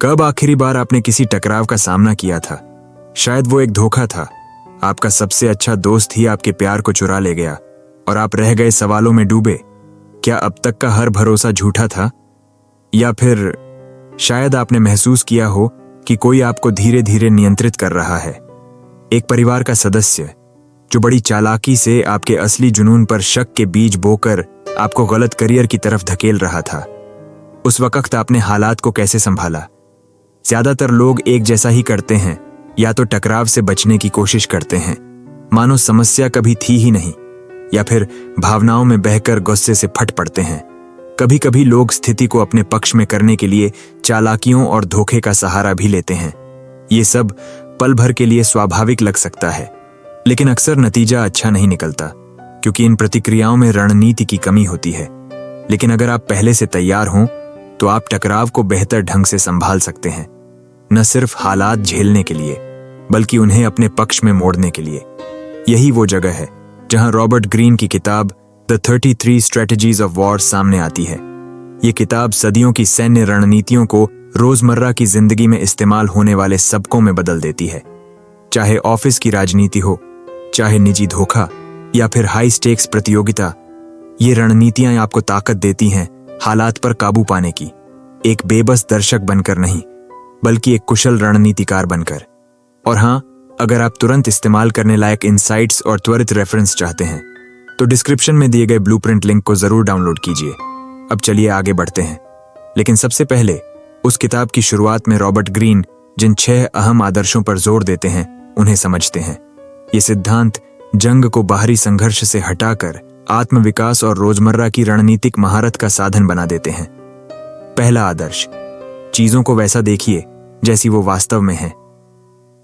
कब आखिरी बार आपने किसी टकराव का सामना किया था? शायद वो एक धोखा था। आपका सबसे अच्छा दोस्त ही आपके प्यार को चुरा ले गया और आप रह गए सवालों में डूबे। क्या अब तक का हर भरोसा झूठा था? या फिर शायद आपने महसूस किया हो कि कोई आपको धीरे धीरे नियंत्रित कर रहा है। एक परिवार का सदस्य जो बड़ी चालाकी से आपके असली जुनून पर शक के बीज बोकर आपको गलत करियर की तरफ धकेल रहा था। उस वक्त आपने हालात को कैसे संभाला? ज्यादातर लोग एक जैसा ही करते हैं, या तो टकराव से बचने की कोशिश करते हैं मानो समस्या कभी थी ही नहीं, या फिर भावनाओं में बहकर गुस्से से फट पड़ते हैं। कभी कभी लोग स्थिति को अपने पक्ष में करने के लिए चालाकियों और धोखे का सहारा भी लेते हैं। ये सब पल भर के लिए स्वाभाविक लग सकता है, लेकिन अक्सर नतीजा अच्छा नहीं निकलता, क्योंकि इन प्रतिक्रियाओं में रणनीति की कमी होती है। लेकिन अगर आप पहले से तैयार हों तो आप टकराव को बेहतर ढंग से संभाल सकते हैं, न सिर्फ हालात झेलने के लिए बल्कि उन्हें अपने पक्ष में मोड़ने के लिए। यही वो जगह है जहां रॉबर्ट ग्रीन की किताब द 33 स्ट्रेटजीज ऑफ वॉर सामने आती है। ये किताब सदियों की सैन्य रणनीतियों को रोजमर्रा की जिंदगी में इस्तेमाल होने वाले सबकों में बदल देती है। चाहे ऑफिस की राजनीति हो, चाहे निजी धोखा या फिर हाई स्टेक्स प्रतियोगिता, ये रणनीतियां आपको ताकत देती हैं हालात पर काबू पाने की, एक बेबस दर्शक बनकर नहीं बल्कि एक कुशल रणनीतिकार बनकर। और हाँ, अगर आप तुरंत इस्तेमाल करने लायक इनसाइट्स और त्वरित रेफरेंस चाहते हैं तो डिस्क्रिप्शन में दिए गए ब्लूप्रिंट लिंक को जरूर डाउनलोड कीजिए। अब चलिए आगे बढ़ते हैं, लेकिन सबसे पहले उस किताब की शुरुआत में रॉबर्ट ग्रीन जिन 6 अहम आदर्शों पर जोर देते हैं उन्हें समझते हैं। ये सिद्धांत जंग को बाहरी संघर्ष से हटाकर आत्मविकास और रोजमर्रा की रणनीतिक महारत का साधन बना देते हैं। पहला आदर्श, चीजों को वैसा देखिए जैसी वो वास्तव में है।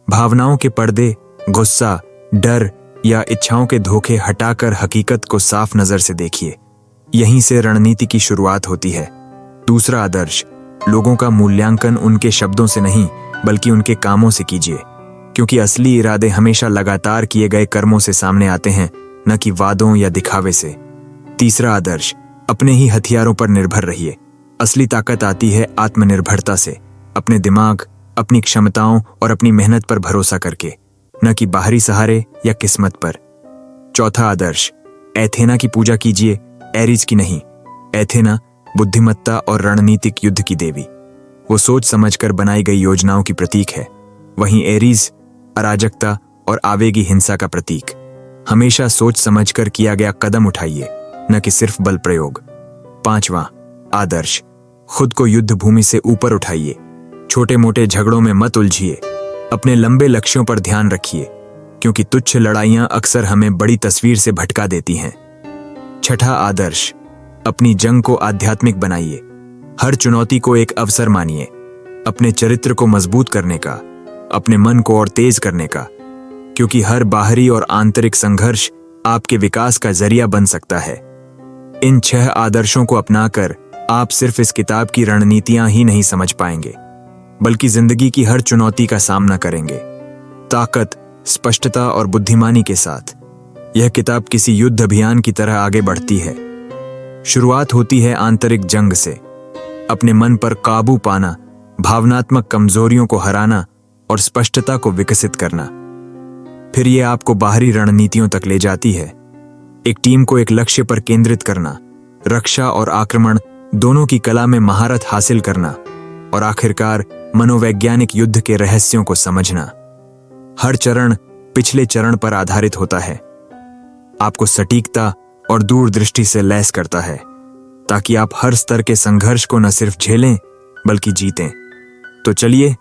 भावनाओं के पर्दे, गुस्सा, डर या इच्छाओं के धोखे हटाकर हकीकत को साफ नजर से देखिए। यहीं से रणनीति की शुरुआत होती है। दूसरा आदर्श, लोगों का मूल्यांकन उनके शब्दों से नहीं बल्कि उनके कामों से कीजिए, क्योंकि असली इरादे हमेशा लगातार किए गए कर्मों से सामने आते हैं, न कि वादों या दिखावे से। तीसरा आदर्श, अपने ही हथियारों पर निर्भर रहिए। असली ताकत आती है आत्मनिर्भरता से, अपने दिमाग, अपनी क्षमताओं और अपनी मेहनत पर भरोसा करके, न कि बाहरी सहारे या किस्मत पर। चौथा आदर्श, एथेना की पूजा कीजिए, एरीज की नहीं। एथेना बुद्धिमत्ता और रणनीतिक युद्ध की देवी, वो सोच समझकर बनाई गई योजनाओं की प्रतीक है। वहीं एरीज अराजकता और आवेगी हिंसा का प्रतीक। हमेशा सोच समझकर किया गया कदम उठाइए, न कि सिर्फ बल प्रयोग। पांचवा आदर्श, खुद को युद्ध भूमि से ऊपर उठाइए। छोटे मोटे झगड़ों में मत उलझिए, अपने लंबे लक्ष्यों पर ध्यान रखिए, क्योंकि तुच्छ लड़ाइयां अक्सर हमें बड़ी तस्वीर से भटका देती हैं। छठा आदर्श, अपनी जंग को आध्यात्मिक बनाइए। हर चुनौती को एक अवसर मानिए, अपने चरित्र को मजबूत करने का, अपने मन को और तेज करने का, क्योंकि हर बाहरी और आंतरिक संघर्ष आपके विकास का जरिया बन सकता है। इन 6 आदर्शों को अपनाकर आप सिर्फ इस किताब की रणनीतियां ही नहीं समझ पाएंगे, बल्कि जिंदगी की हर चुनौती का सामना करेंगे ताकत, स्पष्टता और बुद्धिमानी के साथ। यह किताब किसी युद्ध अभियान की तरह आगे बढ़ती है। शुरुआत होती है आंतरिक जंग से, अपने मन पर काबू पाना, भावनात्मक कमजोरियों को हराना और स्पष्टता को विकसित करना। फिर यह आपको बाहरी रणनीतियों तक ले जाती है, एक टीम को एक लक्ष्य पर केंद्रित करना, रक्षा और आक्रमण दोनों की कला में महारत हासिल करना, और आखिरकार मनोवैज्ञानिक युद्ध के रहस्यों को समझना। हर चरण पिछले चरण पर आधारित होता है, आपको सटीकता और दूरदृष्टि से लैस करता है, ताकि आप हर स्तर के संघर्ष को न सिर्फ झेलें बल्कि जीतें। तो चलिए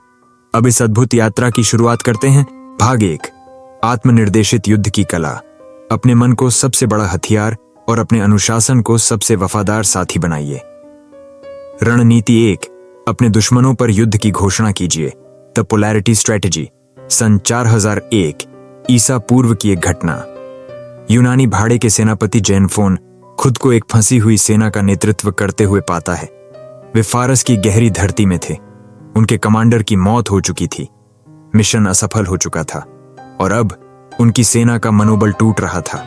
अब इस अद्भुत यात्रा की शुरुआत करते हैं। भाग 1, आत्मनिर्देशित युद्ध की कला। अपने मन को सबसे बड़ा हथियार और अपने अनुशासन को सबसे वफादार साथी बनाइए। रणनीति 1, अपने दुश्मनों पर युद्ध की घोषणा कीजिए। The polarity strategy. सन 4001 ईसा पूर्व की एक घटना। यूनानी भाड़े के सेनापति जेनफोन खुद को एक फंसी हुई सेना का नेतृत्व करते हुए पाता है। वे फारस की गहरी धरती में थे। उनके कमांडर की मौत हो चुकी थी, मिशन असफल हो चुका था और अब उनकी सेना का मनोबल टूट रहा था।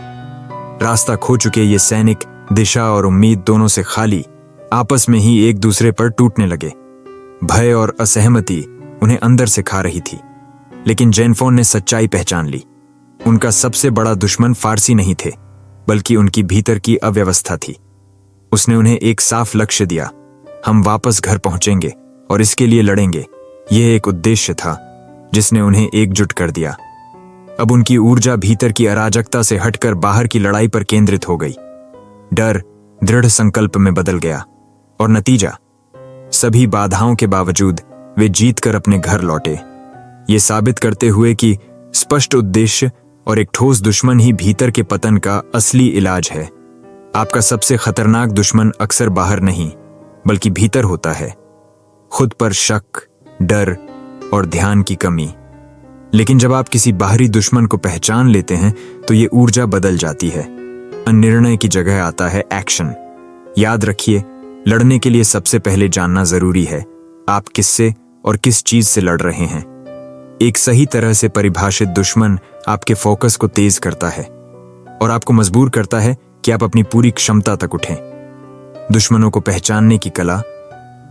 रास्ता खो चुके ये सैनिक दिशा और उम्मीद दोनों से खाली आपस में ही एक दूसरे पर टूटने लगे। भय और असहमति उन्हें अंदर से खा रही थी। लेकिन जेनफोन ने सच्चाई पहचान ली। उनका सबसे बड़ा दुश्मन फारसी नहीं थे, बल्कि उनकी भीतर की अव्यवस्था थी। उसने उन्हें एक साफ लक्ष्य दिया, हम वापस घर पहुंचेंगे और इसके लिए लड़ेंगे। यह एक उद्देश्य था जिसने उन्हें एकजुट कर दिया। अब उनकी ऊर्जा भीतर की अराजकता से हटकर बाहर की लड़ाई पर केंद्रित हो गई। डर दृढ़ संकल्प में बदल गया और नतीजा, सभी बाधाओं के बावजूद वे जीतकर अपने घर लौटे, ये साबित करते हुए कि स्पष्ट उद्देश्य और एक ठोस दुश्मन ही भीतर के पतन का असली इलाज है। आपका सबसे खतरनाक दुश्मन अक्सर बाहर नहीं, बल्कि भीतर होता है। खुद पर शक, डर और ध्यान की कमी। लेकिन जब आप किसी बाहरी दुश्मन को पहचान लेते हैं तो ये ऊर्जा बदल जाती है। निर्णय की जगह आता है एक्शन। याद रखिए, लड़ने के लिए सबसे पहले जानना जरूरी है आप किससे और किस चीज से लड़ रहे हैं। एक सही तरह से परिभाषित दुश्मन आपके फोकस को तेज करता है और आपको मजबूर करता है कि आप अपनी पूरी क्षमता तक उठें। दुश्मनों को पहचानने की कला,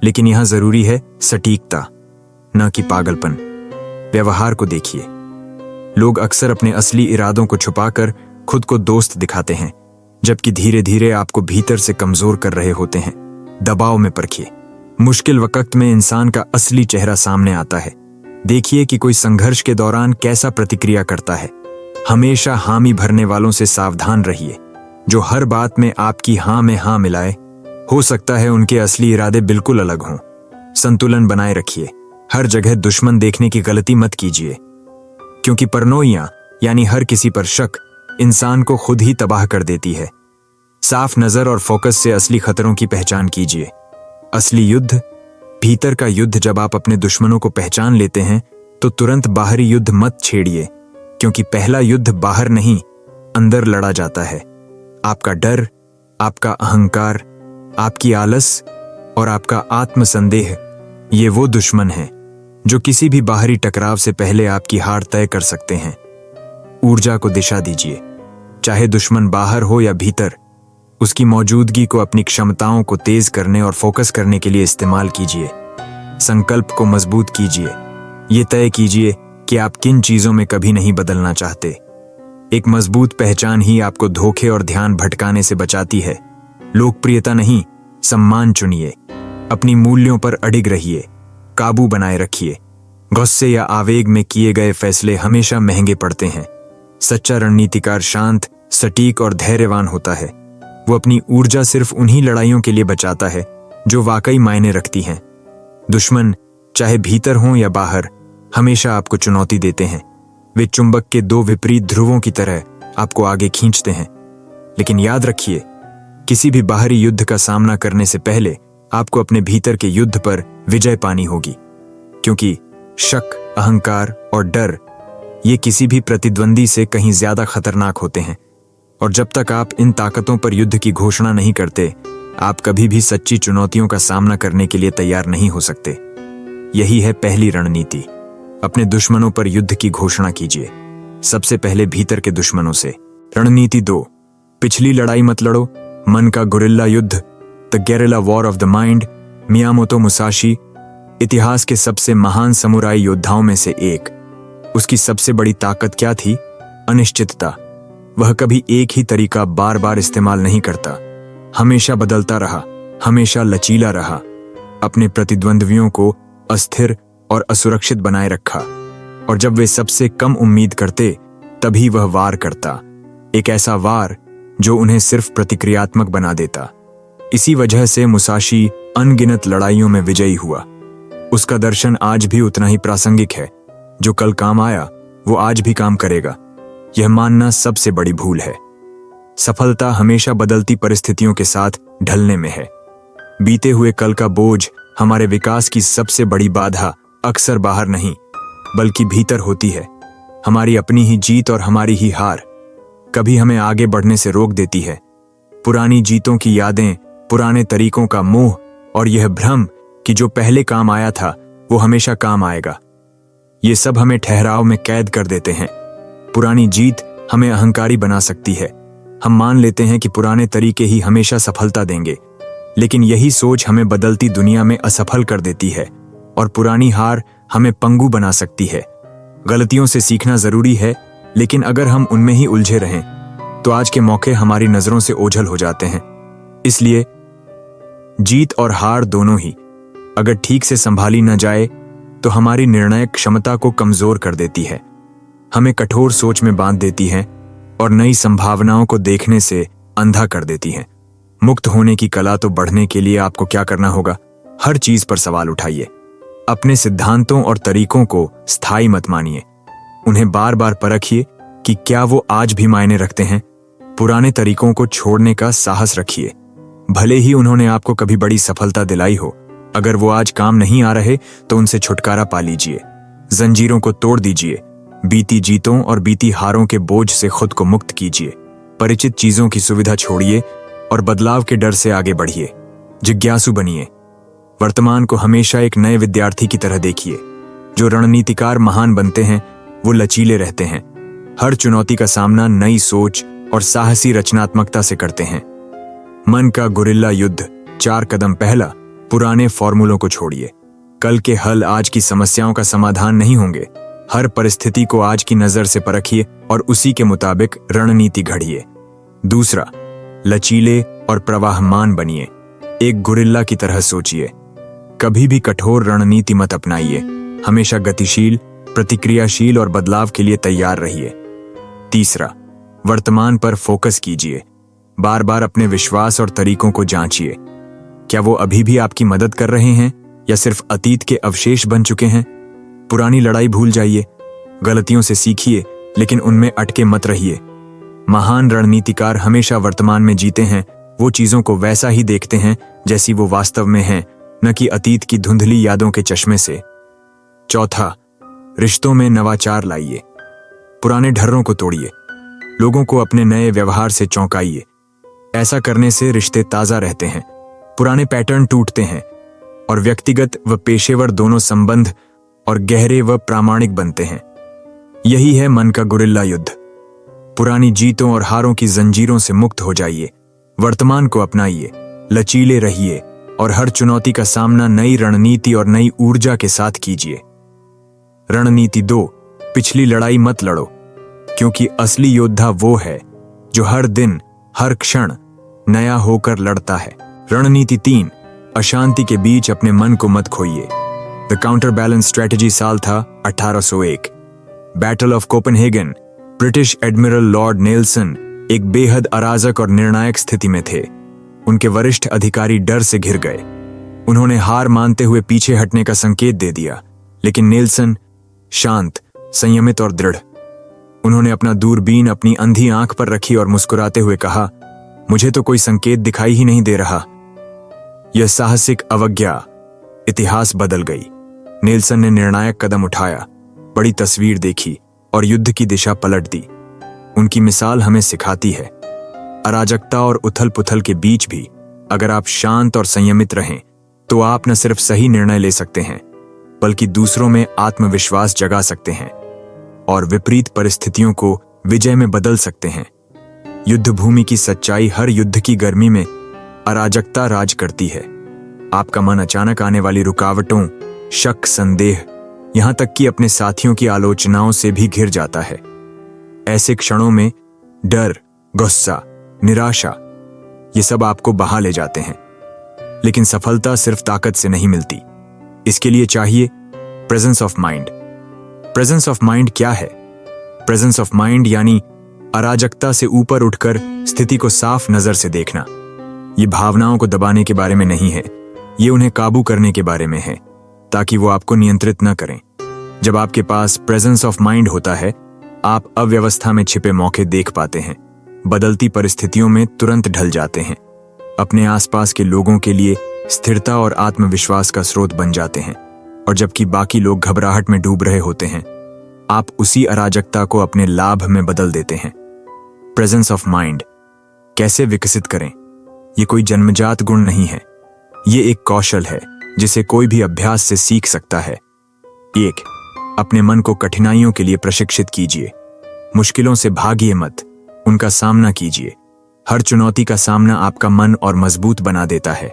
लेकिन यहां जरूरी है सटीकता, न कि पागलपन। व्यवहार को देखिए, लोग अक्सर अपने असली इरादों को छुपाकर खुद को दोस्त दिखाते हैं, जबकि धीरे धीरे आपको भीतर से कमजोर कर रहे होते हैं। दबाव में परखिए, मुश्किल वक्त में इंसान का असली चेहरा सामने आता है। देखिए कि कोई संघर्ष के दौरान कैसा प्रतिक्रिया करता है। हमेशा हामी भरने वालों से सावधान रहिए, जो हर बात में आपकी हां में हां मिलाए। हो सकता है उनके असली इरादे बिल्कुल अलग हों। संतुलन बनाए रखिए, हर जगह दुश्मन देखने की गलती मत कीजिए, क्योंकि परनोइया यानी हर किसी पर शक इंसान को खुद ही तबाह कर देती है। साफ नजर और फोकस से असली खतरों की पहचान कीजिए। असली युद्ध भीतर का युद्ध। जब आप अपने दुश्मनों को पहचान लेते हैं तो तुरंत बाहरी युद्ध मत छेड़िए, क्योंकि पहला युद्ध बाहर नहीं, अंदर लड़ा जाता है। आपका डर, आपका अहंकार, आपकी आलस और आपका आत्मसंदेह, ये वो दुश्मन हैं जो किसी भी बाहरी टकराव से पहले आपकी हार तय कर सकते हैं। ऊर्जा को दिशा दीजिए, चाहे दुश्मन बाहर हो या भीतर। उसकी मौजूदगी को अपनी क्षमताओं को तेज करने और फोकस करने के लिए इस्तेमाल कीजिए। संकल्प को मजबूत कीजिए। ये तय कीजिए कि आप किन चीजों में कभी नहीं बदलना चाहते। एक मजबूत पहचान ही आपको धोखे और ध्यान भटकाने से बचाती है। लोकप्रियता नहीं, सम्मान चुनिए। अपनी मूल्यों पर अडिग रहिए, काबू बनाए रखिए। गुस्से या आवेग में किए गए फैसले हमेशा महंगे पड़ते हैं। सच्चा रणनीतिकार शांत, सटीक और धैर्यवान होता है। वो अपनी ऊर्जा सिर्फ उन्हीं लड़ाइयों के लिए बचाता है जो वाकई मायने रखती हैं। दुश्मन, चाहे भीतर हों या बाहर, हमेशा आपको चुनौती देते हैं। वे चुंबक के दो विपरीत ध्रुवों की तरह आपको आगे खींचते हैं। लेकिन याद रखिए, किसी भी बाहरी युद्ध का सामना करने से पहले आपको अपने भीतर के युद्ध पर विजय पानी होगी, क्योंकि शक, अहंकार और डर ये किसी भी प्रतिद्वंदी से कहीं ज्यादा खतरनाक होते हैं। और जब तक आप इन ताकतों पर युद्ध की घोषणा नहीं करते, आप कभी भी सच्ची चुनौतियों का सामना करने के लिए तैयार नहीं हो सकते। यही है पहली रणनीति। अपने दुश्मनों पर युद्ध की घोषणा कीजिए, सबसे पहले भीतर के दुश्मनों से। रणनीति 2, पिछली लड़ाई मत लड़ो। मन का गुरिल्ला युद्ध, the guerrilla war of the mind. Miyamoto Musashi इतिहास के सबसे महान समुराई योद्धाओं में से एक। उसकी सबसे बड़ी ताकत क्या थी? अनिश्चितता। वह कभी एक ही तरीका बार बार इस्तेमाल नहीं करता, हमेशा बदलता रहा, हमेशा लचीला रहा। अपने प्रतिद्वंद्वियों को अस्थिर और असुरक्षित बनाए रखा, और जब वे सबसे कम उम्मीद करते तभी वह वार करता। एक ऐसा वार जो उन्हें सिर्फ प्रतिक्रियात्मक बना देता। इसी वजह से मुसाशी अनगिनत लड़ाइयों में विजयी हुआ। उसका दर्शन आज भी उतना ही प्रासंगिक है। जो कल काम आया वो आज भी काम करेगा। यह मानना सबसे बड़ी भूल है। सफलता हमेशा बदलती परिस्थितियों के साथ ढलने में है। बीते हुए कल का बोझ हमारे विकास की सबसे बड़ी बाधा अक्सर बाहर नहीं, बल्कि भीतर होती है। हमारी अपनी ही जीत और हमारी ही हार कभी हमें आगे बढ़ने से रोक देती है। पुरानी जीतों की यादें, पुराने तरीकों का मोह और यह भ्रम कि जो पहले काम आया था वो हमेशा काम आएगा, ये सब हमें ठहराव में कैद कर देते हैं। पुरानी जीत हमें अहंकारी बना सकती है। हम मान लेते हैं कि पुराने तरीके ही हमेशा सफलता देंगे, लेकिन यही सोच हमें बदलती दुनिया में असफल कर देती है। और पुरानी हार हमें पंगु बना सकती है। गलतियों से सीखना जरूरी है, लेकिन अगर हम उनमें ही उलझे रहें तो आज के मौके हमारी नजरों से ओझल हो जाते हैं। इसलिए जीत और हार दोनों ही अगर ठीक से संभाली न जाए तो हमारी निर्णय क्षमता को कमजोर कर देती है, हमें कठोर सोच में बांध देती है और नई संभावनाओं को देखने से अंधा कर देती है। मुक्त होने की कला तो बढ़ने के लिए आपको क्या करना होगा? हर चीज पर सवाल उठाइए। अपने सिद्धांतों और तरीकों को स्थायी मत मानिए। उन्हें बार बार परखिए कि क्या वो आज भी मायने रखते हैं। पुराने तरीकों को छोड़ने का साहस रखिए, भले ही उन्होंने आपको कभी बड़ी सफलता दिलाई हो। अगर वो आज काम नहीं आ रहे तो उनसे छुटकारा पा लीजिए, जंजीरों को तोड़ दीजिए, बीती जीतों और बीती हारों के बोझ से खुद को मुक्त कीजिए। परिचित चीजों की सुविधा छोड़िए और बदलाव के डर से आगे बढ़िए। जिज्ञासु बनिए। वर्तमान को हमेशा एक नए विद्यार्थी की तरह देखिए। जो रणनीतिकार महान बनते हैं वो लचीले रहते हैं, हर चुनौती का सामना नई सोच और साहसी रचनात्मकता से करते हैं। मन का गुरिल्ला युद्ध 4 कदम। पहला, पुराने फॉर्मूलों को छोड़िए। कल के हल आज की समस्याओं का समाधान नहीं होंगे। हर परिस्थिति को आज की नजर से परखिए और उसी के मुताबिक रणनीति घड़िए। दूसरा, लचीले और प्रवाहमान बनिए। एक गुरिल्ला की तरह सोचिए। कभी भी कठोर रणनीति मत अपनाइए, हमेशा गतिशील, प्रतिक्रियाशील और बदलाव के लिए तैयार रहिए। तीसरा, वर्तमान पर फोकस कीजिए। बार बार अपने विश्वास और तरीकों को जांचिए। क्या वो अभी भी आपकी मदद कर रहे हैं या सिर्फ अतीत के अवशेष बन चुके हैं? पुरानी लड़ाई भूल जाइए, गलतियों से सीखिए, लेकिन उनमें अटके मत रहिए। महान रणनीतिकार हमेशा वर्तमान में जीते हैं। वो चीजों को वैसा ही देखते हैं जैसी वो वास्तव में हैं, न कि अतीत की धुंधली यादों के चश्मे से। चौथा, रिश्तों में नवाचार लाइए। पुराने ढर्रों को तोड़िए, लोगों को अपने नए व्यवहार से चौंकाइए। ऐसा करने से रिश्ते ताजा रहते हैं, पुराने पैटर्न टूटते हैं और व्यक्तिगत व पेशेवर दोनों संबंध और गहरे व प्रामाणिक बनते हैं। यही है मन का गुरिल्ला युद्ध। पुरानी जीतों और हारों की जंजीरों से मुक्त हो जाइए, वर्तमान को अपनाइए, लचीले रहिए और हर चुनौती का सामना नई रणनीति और नई ऊर्जा के साथ कीजिए। रणनीति 2, पिछली लड़ाई मत लड़ो, क्योंकि असली योद्धा वो है जो हर दिन, हर क्षण नया होकर लड़ता है। रणनीति 3, अशांति के बीच अपने मन को मत खोइए। द काउंटर बैलेंस स्ट्रेटेजी साल था 1801। Battle of Copenhagen. British admiral Lord Nelson एक बेहद अराजक और निर्णायक स्थिति में थे। उनके वरिष्ठ अधिकारी डर से घिर गए। उन्होंने हार मानते हुए पीछे हटने का संकेत दे दिया, लेकिन नेल्सन शांत, संयमित और दृढ़। उन्होंने अपना दूरबीन अपनी अंधी आंख पर रखी और मुस्कुराते हुए कहा, मुझे तो कोई संकेत दिखाई ही नहीं दे रहा। यह साहसिक अवज्ञा इतिहास बदल गई। नेल्सन ने निर्णायक कदम उठाया, बड़ी तस्वीर देखी और युद्ध की दिशा पलट दी। उनकी मिसाल हमें सिखाती है, अराजकता और उथल पुथल के बीच भी अगर आप शांत और संयमित रहें तो आप न सिर्फ सही निर्णय ले सकते हैं, बल्कि दूसरों में आत्मविश्वास जगा सकते हैं और विपरीत परिस्थितियों को विजय में बदल सकते हैं। युद्ध भूमि की सच्चाई, हर युद्ध की गर्मी में अराजकता राज करती है। आपका मन अचानक आने वाली रुकावटों, शक, संदेह, यहां तक कि अपने साथियों की आलोचनाओं से भी घिर जाता है। ऐसे क्षणों में डर, गुस्सा, निराशा, ये सब आपको बहा ले जाते हैं। लेकिन सफलता सिर्फ ताकत से नहीं मिलती, इसके लिए चाहिए presence of mind. Presence of mind क्या है? प्रेजेंस ऑफ माइंड यानी अराजकता से ऊपर उठकर स्थिति को साफ नजर से देखना। ये भावनाओं को दबाने के बारे में नहीं है, ये उन्हें काबू करने के बारे में है, ताकि वो आपको नियंत्रित न करें। जब आपके पास प्रेजेंस ऑफ माइंड होता है, आप अव्यवस्था में छिपे मौके देख पाते हैं, बदलती परिस्थितियों में तुरंत ढल जाते हैं, अपने आसपास के लोगों के लिए स्थिरता और आत्मविश्वास का स्रोत बन जाते हैं, और जबकि बाकी लोग घबराहट में डूब रहे होते हैं, आप उसी अराजकता को अपने लाभ में बदल देते हैं। प्रेजेंस ऑफ माइंड कैसे विकसित करें? ये कोई जन्मजात गुण नहीं है, ये एक कौशल है जिसे कोई भी अभ्यास से सीख सकता है। 1, अपने मन को कठिनाइयों के लिए प्रशिक्षित कीजिए। मुश्किलों से भागिए मत, उनका सामना कीजिए। हर चुनौती का सामना आपका मन और मजबूत बना देता है।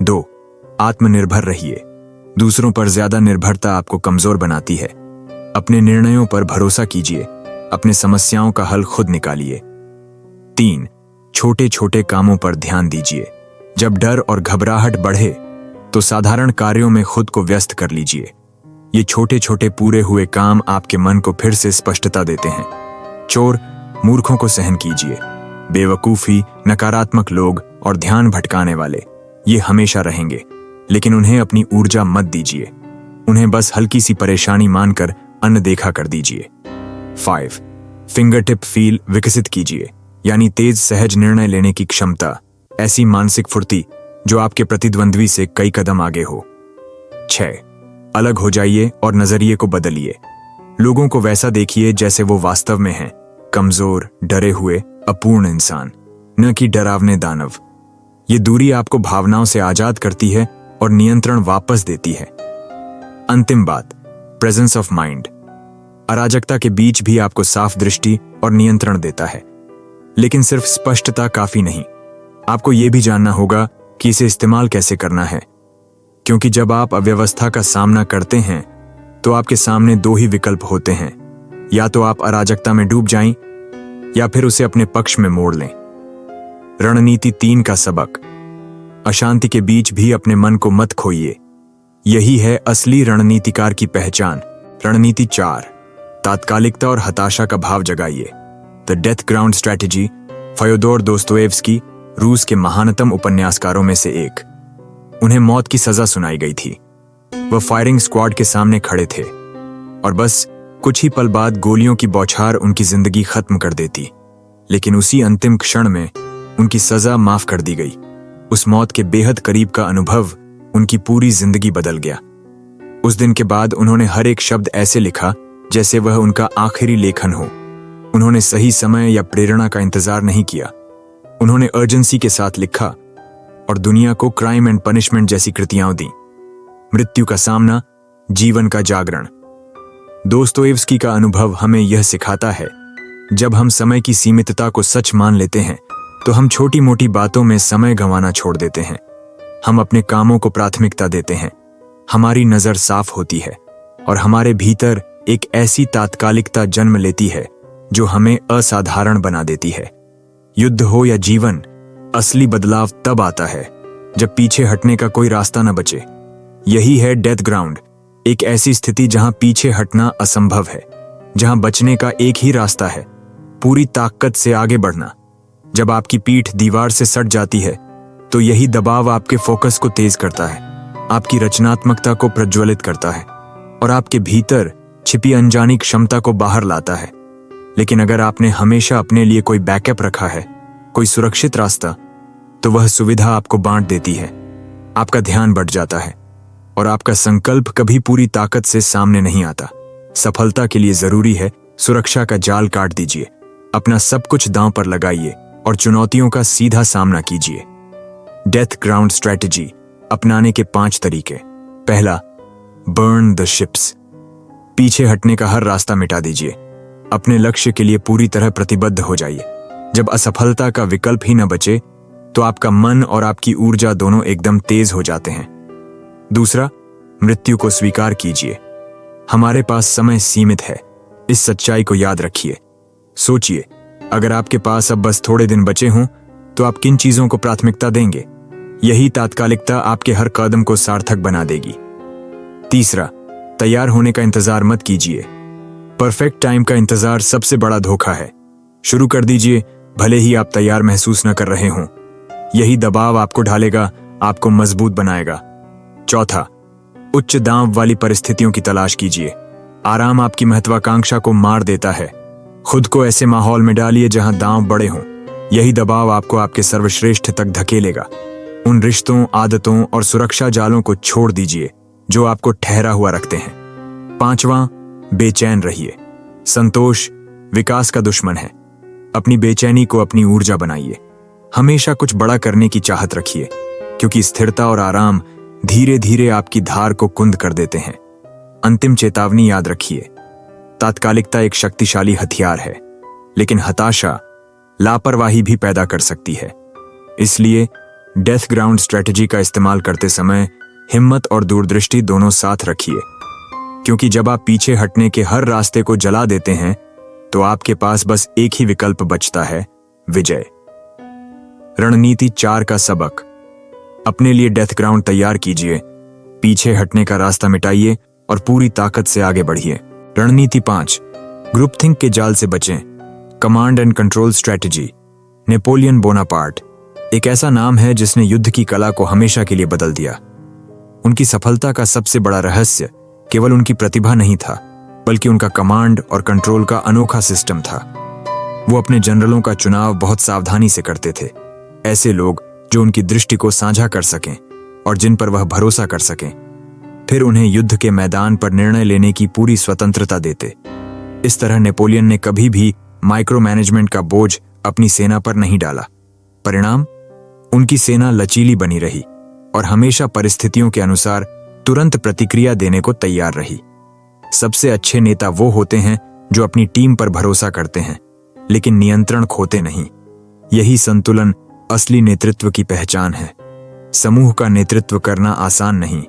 2, आत्मनिर्भर रहिए। दूसरों पर ज्यादा निर्भरता आपको कमजोर बनाती है। अपने निर्णयों पर भरोसा कीजिए, अपने समस्याओं का हल खुद निकालिए। 3. छोटे छोटे कामों पर ध्यान दीजिए। जब डर और घबराहट बढ़े तो साधारण कार्यों में खुद को व्यस्त कर लीजिए। ये छोटे छोटे पूरे हुए काम आपके मन को फिर से स्पष्टता देते हैं। चोर मूर्खों को सहन कीजिए। बेवकूफी, नकारात्मक लोग और ध्यान भटकाने वाले ये हमेशा रहेंगे, लेकिन उन्हें अपनी ऊर्जा मत दीजिए। उन्हें बस हल्की सी परेशानी मानकर अनदेखा कर दीजिए। 5. फिंगर टिप फील विकसित कीजिए, यानी तेज सहज निर्णय लेने की क्षमता, ऐसी मानसिक फुर्ती जो आपके प्रतिद्वंद्वी से कई कदम आगे हो। 6. अलग हो जाइए और नजरिए को बदलिए। लोगों को वैसा देखिए जैसे वो वास्तव में हैं, कमजोर, डरे हुए, अपूर्ण इंसान, न कि डरावने दानव। ये दूरी आपको भावनाओं से आजाद करती है और नियंत्रण वापस देती है। अंतिम बात, प्रेजेंस ऑफ माइंड। अराजकता के बीच भी आपको साफ दृष्टि और नियंत्रण देता है, लेकिन सिर्फ स्पष्टता काफी नहीं। आपको यह भी जानना होगा कि इसे इस्तेमाल कैसे करना है, क्योंकि जब आप अव्यवस्था का सामना करते हैं तो आपके सामने 2 ही विकल्प होते हैं, या तो आप अराजकता में डूब जाएं या फिर उसे अपने पक्ष में मोड़ लें। रणनीति 3 का सबक, अशांति के बीच भी अपने मन को मत खोइए। यही है असली रणनीतिकार की पहचान। रणनीति 4, तात्कालिकता और हताशा का भाव जगाइए। The death ground strategy, Fyodor Dostoevsky, रूस के महानतम उपन्यासकारों में से एक। उन्हें मौत की सजा सुनाई गई थी। वह फायरिंग स्क्वाड के सामने खड़े थे और बस कुछ ही पल बाद गोलियों की बौछार उनकी जिंदगी खत्म कर देती, लेकिन उसी अंतिम क्षण में उनकी सजा माफ कर दी गई। उस मौत के बेहद करीब का अनुभव उनकी पूरी जिंदगी बदल गया। उस दिन के बाद उन्होंने हर एक शब्द ऐसे लिखा जैसे वह उनका आखिरी लेखन हो। उन्होंने सही समय या प्रेरणा का इंतजार नहीं किया। उन्होंने अर्जेंसी के साथ लिखा और दुनिया को क्राइम एंड पनिशमेंट जैसी कृतियां दी। मृत्यु का सामना, जीवन का जागरण। दोस्तोयेव्स्की का अनुभव हमें यह सिखाता है, जब हम समय की सीमितता को सच मान लेते हैं तो हम छोटी मोटी बातों में समय गंवाना छोड़ देते हैं। हम अपने कामों को प्राथमिकता देते हैं, हमारी नजर साफ होती है और हमारे भीतर एक ऐसी तात्कालिकता जन्म लेती है जो हमें असाधारण बना देती है। युद्ध हो या जीवन, असली बदलाव तब आता है जब पीछे हटने का कोई रास्ता न बचे। यही है डेथ ग्राउंड, एक ऐसी स्थिति जहां पीछे हटना असंभव है, जहां बचने का एक ही रास्ता है, पूरी ताकत से आगे बढ़ना। जब आपकी पीठ दीवार से सट जाती है तो यही दबाव आपके फोकस को तेज करता है, आपकी रचनात्मकता को प्रज्वलित करता है और आपके भीतर छिपी अनजानी क्षमता को बाहर लाता है। लेकिन अगर आपने हमेशा अपने लिए कोई बैकअप रखा है, कोई सुरक्षित रास्ता, तो वह सुविधा आपको बांट देती है। आपका ध्यान बढ़ जाता है और आपका संकल्प कभी पूरी ताकत से सामने नहीं आता। सफलता के लिए जरूरी है सुरक्षा का जाल काट दीजिए, अपना सब कुछ दांव पर लगाइए और चुनौतियों का सीधा सामना कीजिए। डेथ ग्राउंड स्ट्रैटेजी अपनाने के 5 तरीके। पहला, बर्न द शिप्स। पीछे हटने का हर रास्ता मिटा दीजिए। अपने लक्ष्य के लिए पूरी तरह प्रतिबद्ध हो जाइए। जब असफलता का विकल्प ही न बचे तो आपका मन और आपकी ऊर्जा दोनों एकदम तेज हो जाते हैं। दूसरा, मृत्यु को स्वीकार कीजिए। हमारे पास समय सीमित है, इस सच्चाई को याद रखिए। सोचिए, अगर आपके पास अब बस थोड़े दिन बचे हों तो आप किन चीजों को प्राथमिकता देंगे? यही तात्कालिकता आपके हर कदम को सार्थक बना देगी। तीसरा, तैयार होने का इंतजार मत कीजिए। परफेक्ट टाइम का इंतजार सबसे बड़ा धोखा है। शुरू कर दीजिए, भले ही आप तैयार महसूस न कर रहे हों। यही दबाव आपको ढालेगा, आपको मजबूत बनाएगा। चौथा, उच्च दांव वाली परिस्थितियों की तलाश कीजिए। आराम आपकी महत्वाकांक्षा को मार देता है। खुद को ऐसे माहौल में डालिए जहां दांव बड़े हों। यही दबाव आपको आपके सर्वश्रेष्ठ तक धकेलेगा। उन रिश्तों, आदतों और सुरक्षा जालों को छोड़ दीजिए जो आपको ठहरा हुआ रखते हैं। पांचवां, बेचैन रहिए। संतोष विकास का दुश्मन है। अपनी बेचैनी को अपनी ऊर्जा बनाइए। हमेशा कुछ बड़ा करने की चाहत रखिए, क्योंकि स्थिरता और आराम धीरे धीरे आपकी धार को कुंद कर देते हैं। अंतिम चेतावनी याद रखिए, तात्कालिकता एक शक्तिशाली हथियार है, लेकिन हताशा लापरवाही भी पैदा कर सकती है। इसलिए डेथ ग्राउंड स्ट्रेटजी का इस्तेमाल करते समय हिम्मत और दूरदृष्टि दोनों साथ रखिए, क्योंकि जब आप पीछे हटने के हर रास्ते को जला देते हैं तो आपके पास बस एक ही विकल्प बचता है, विजय। रणनीति 4 का सबक। अपने लिए डेथ ग्राउंड तैयार कीजिए, पीछे हटने का रास्ता मिटाइए और पूरी ताकत से आगे बढ़िए। रणनीति 5, ग्रुप थिंक के जाल से बचें। Command and control strategy. Napoleon Bonaparte एक ऐसा नाम है जिसने युद्ध की कला को हमेशा के लिए बदल दिया। उनकी सफलता का सबसे बड़ा रहस्य केवल उनकी प्रतिभा नहीं था, बल्कि उनका कमांड और कंट्रोल का अनोखा सिस्टम था। वो अपने जनरलों का चुनाव बहुत सावधानी से करते थे, ऐसे लोग जो उनकी दृष्टि को साझा कर सकें और जिन पर वह भरोसा कर सकें। फिर उन्हें युद्ध के मैदान पर निर्णय लेने की पूरी स्वतंत्रता देते। इस तरह नेपोलियन ने कभी भी माइक्रो मैनेजमेंट का बोझ अपनी सेना पर नहीं डाला। परिणाम, उनकी सेना लचीली बनी रही और हमेशा परिस्थितियों के अनुसार तुरंत प्रतिक्रिया देने को तैयार रही। सबसे अच्छे नेता वो होते हैं जो अपनी टीम पर भरोसा करते हैं, लेकिन नियंत्रण खोते नहीं। यही संतुलन असली नेतृत्व की पहचान है। समूह का नेतृत्व करना आसान नहीं।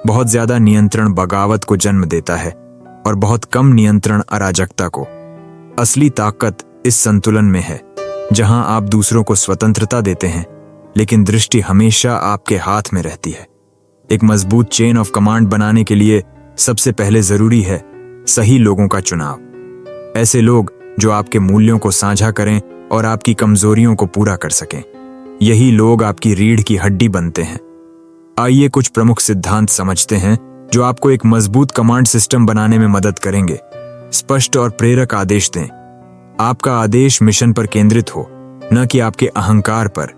बहुत ज्यादा नियंत्रण बगावत को जन्म देता है और बहुत कम नियंत्रण अराजकता को। असली ताकत इस संतुलन में है, जहां आप दूसरों को स्वतंत्रता देते हैं, लेकिन दृष्टि हमेशा आपके हाथ में रहती है। एक मजबूत चेन ऑफ कमांड बनाने के लिए सबसे पहले जरूरी है सही लोगों का चुनाव। ऐसे लोग जो आपके मूल्यों को साझा करें और आपकी कमजोरियों को पूरा कर सकें। यही लोग आपकी रीढ़ की हड्डी बनते हैं। आइए कुछ प्रमुख सिद्धांत समझते हैं जो आपको एक मजबूत कमांड सिस्टम बनाने में मदद करेंगे। स्पष्ट और प्रेरक आदेश दें। आपका आदेश मिशन पर केंद्रित हो, न कि आपके अहंकार पर।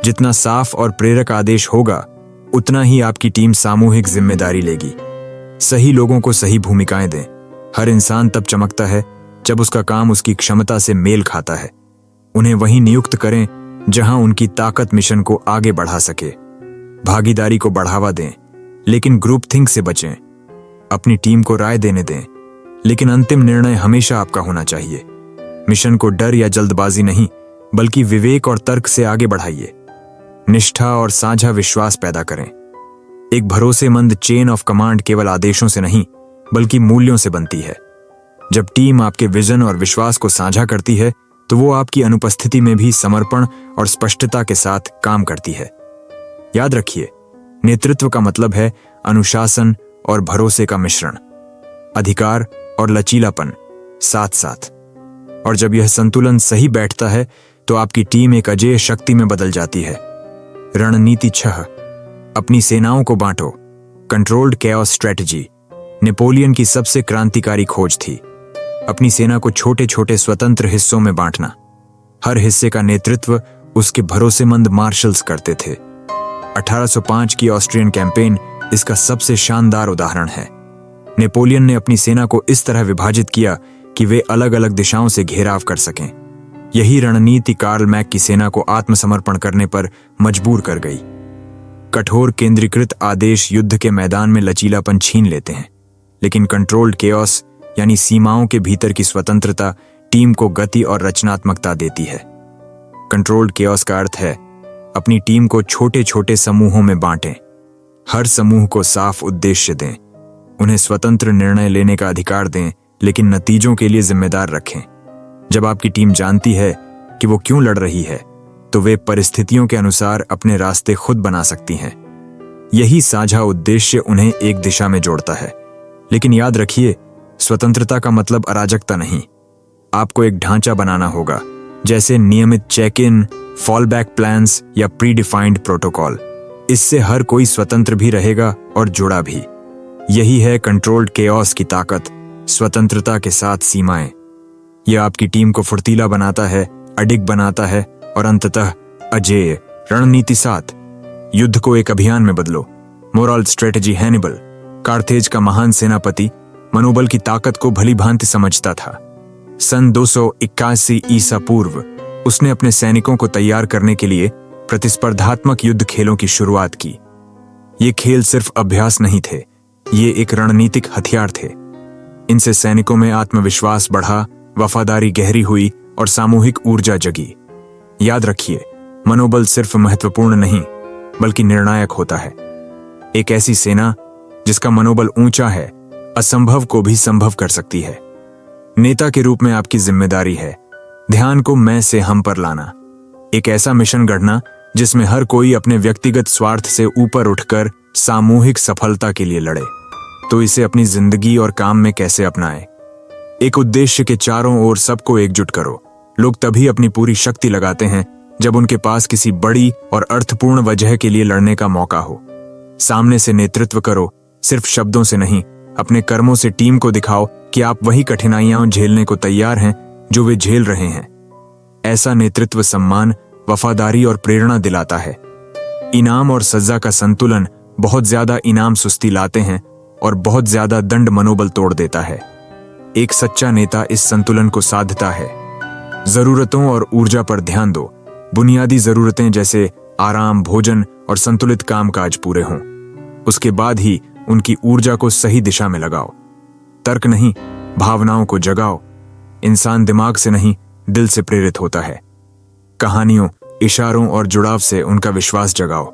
जितना साफ और प्रेरक आदेश होगा, उतना ही आपकी टीम सामूहिक जिम्मेदारी लेगी। सही लोगों को सही भूमिकाएं दें। हर इंसान तब चमकता है जब उसका काम उसकी क्षमता से मेल खाता है। उन्हें वहीं नियुक्त करें जहां उनकी ताकत मिशन को आगे बढ़ा सके। भागीदारी को बढ़ावा दें, लेकिन ग्रुप थिंक से बचें। अपनी टीम को राय देने दें, लेकिन अंतिम निर्णय हमेशा आपका होना चाहिए। मिशन को डर या जल्दबाजी नहीं, बल्कि विवेक और तर्क से आगे बढ़ाइए। निष्ठा और साझा विश्वास पैदा करें। एक भरोसेमंद चेन ऑफ कमांड केवल आदेशों से नहीं, बल्कि मूल्यों से बनती है। जब टीम आपके विजन और विश्वास को साझा करती है, तो वो आपकी अनुपस्थिति में भी समर्पण और स्पष्टता के साथ काम करती है। याद रखिए, नेतृत्व का मतलब है अनुशासन और भरोसे का मिश्रण, अधिकार और लचीलापन साथ साथ। और जब यह संतुलन सही बैठता है, तो आपकी टीम एक अजेय शक्ति में बदल जाती है। रणनीति 6, अपनी सेनाओं को बांटो। कंट्रोल्ड कैओस स्ट्रेटजी नेपोलियन की सबसे क्रांतिकारी खोज थी। अपनी सेना को छोटे छोटे स्वतंत्र हिस्सों में बांटना। हर हिस्से का नेतृत्व उसके भरोसेमंद मार्शल्स करते थे। 1805 की ऑस्ट्रियन कैंपेन इसका सबसे शानदार उदाहरण है। नेपोलियन ने अपनी सेना को इस तरह विभाजित किया कि वे अलग अलग दिशाओं से घेराव कर सकें। यही रणनीति कार्ल मैक की सेना को आत्मसमर्पण करने पर मजबूर कर गई। कठोर केंद्रीकृत आदेश युद्ध के मैदान में लचीलापन छीन लेते हैं, लेकिन कंट्रोल्ड केओस यानी सीमाओं के भीतर की स्वतंत्रता टीम को गति और रचनात्मकता देती है। कंट्रोल्ड केओस का अर्थ है अपनी टीम को छोटे छोटे समूहों में बांटें। हर समूह को साफ उद्देश्य दें। उन्हें स्वतंत्र निर्णय लेने का अधिकार दें, लेकिन नतीजों के लिए जिम्मेदार रखें। जब आपकी टीम जानती है कि वो क्यों लड़ रही है, तो वे परिस्थितियों के अनुसार अपने रास्ते खुद बना सकती हैं। यही साझा उद्देश्य उन्हें एक दिशा में जोड़ता है। लेकिन याद रखिए, स्वतंत्रता का मतलब अराजकता नहीं। आपको एक ढांचा बनाना होगा, जैसे नियमित check in, fall back plans या प्री डिफाइंड प्रोटोकॉल। इससे हर कोई स्वतंत्र भी रहेगा और जुड़ा भी। यही है कंट्रोल्ड केओस की ताकत, स्वतंत्रता के साथ सीमाएं। यह आपकी टीम को फुर्तीला बनाता है, अडिग बनाता है और अंततः अजेय। रणनीति 7, युद्ध को एक अभियान में बदलो। मोरल स्ट्रेटजी हैनिबल, कार्थेज का महान सेनापति, मनोबल की ताकत को भली भांति समझता था। सन 281 ईसा पूर्व उसने अपने सैनिकों को तैयार करने के लिए प्रतिस्पर्धात्मक युद्ध खेलों की शुरुआत की। ये खेल सिर्फ अभ्यास नहीं थे, ये एक रणनीतिक हथियार थे। इनसे सैनिकों में आत्मविश्वास बढ़ा, वफादारी गहरी हुई और सामूहिक ऊर्जा जगी। याद रखिए, मनोबल सिर्फ महत्वपूर्ण नहीं, बल्कि निर्णायक होता है। एक ऐसी सेना जिसका मनोबल ऊंचा है, असंभव को भी संभव कर सकती है। नेता के रूप में आपकी जिम्मेदारी है ध्यान को मैं से हम पर लाना, एक ऐसा मिशन गढ़ना जिसमें हर कोई अपने व्यक्तिगत स्वार्थ से ऊपर उठकर सामूहिक सफलता के लिए लड़े। तो इसे अपनी जिंदगी और काम में कैसे अपनाएं? एक उद्देश्य के चारों ओर सबको एकजुट करो। लोग तभी अपनी पूरी शक्ति लगाते हैं जब उनके पास किसी बड़ी और अर्थपूर्ण वजह के लिए लड़ने का मौका हो। सामने से नेतृत्व करो, सिर्फ शब्दों से नहीं, अपने कर्मों से टीम को दिखाओ कि आप वही कठिनाइयां झेलने को तैयार हैं जो वे झेल रहे हैं। ऐसा नेतृत्व सम्मान, वफादारी और प्रेरणा दिलाता है। इनाम और सजा का संतुलन बहुत ज्यादा इनाम सुस्ती लाते हैं और बहुत ज्यादा दंड मनोबल तोड़ देता है। एक सच्चा नेता इस संतुलन को साधता है। जरूरतों और ऊर्जा पर ध्यान दो। बुनियादी जरूरतें जैसे आराम, भोजन और संतुलित कामकाज पूरे हों। उसके बाद ही उनकी ऊर्जा को सही दिशा में लगाओ। तर्क नहीं, भावनाओं को जगाओ। इंसान दिमाग से नहीं, दिल से प्रेरित होता है। कहानियों, इशारों और जुड़ाव से उनका विश्वास जगाओ।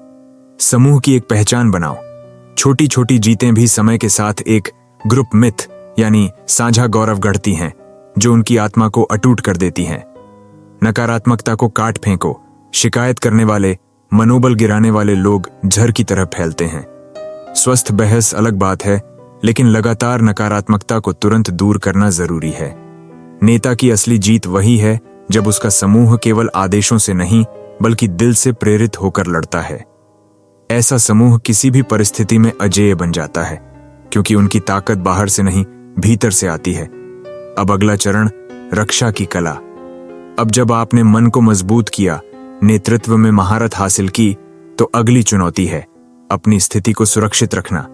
समूह की एक पहचान बनाओ। छोटी छोटी जीतें भी समय के साथ एक ग्रुप मिथ यानी साझा गौरव गढ़ती हैं, जो उनकी आत्मा को अटूट कर देती हैं। नकारात्मकता को काट फेंको। शिकायत करने वाले, मनोबल गिराने वाले लोग झर की तरह फैलते हैं। स्वस्थ बहस अलग बात है, लेकिन लगातार नकारात्मकता को तुरंत दूर करना जरूरी है। नेता की असली जीत वही है जब उसका समूह केवल आदेशों से नहीं बल्कि दिल से प्रेरित होकर लड़ता है। ऐसा समूह किसी भी परिस्थिति में अजेय बन जाता है, क्योंकि उनकी ताकत बाहर से नहीं, भीतर से आती है। अब अगला चरण, रक्षा की कला। अब जब आपने मन को मजबूत किया, नेतृत्व में महारत हासिल की, तो अगली चुनौती है अपनी स्थिति को सुरक्षित रखना।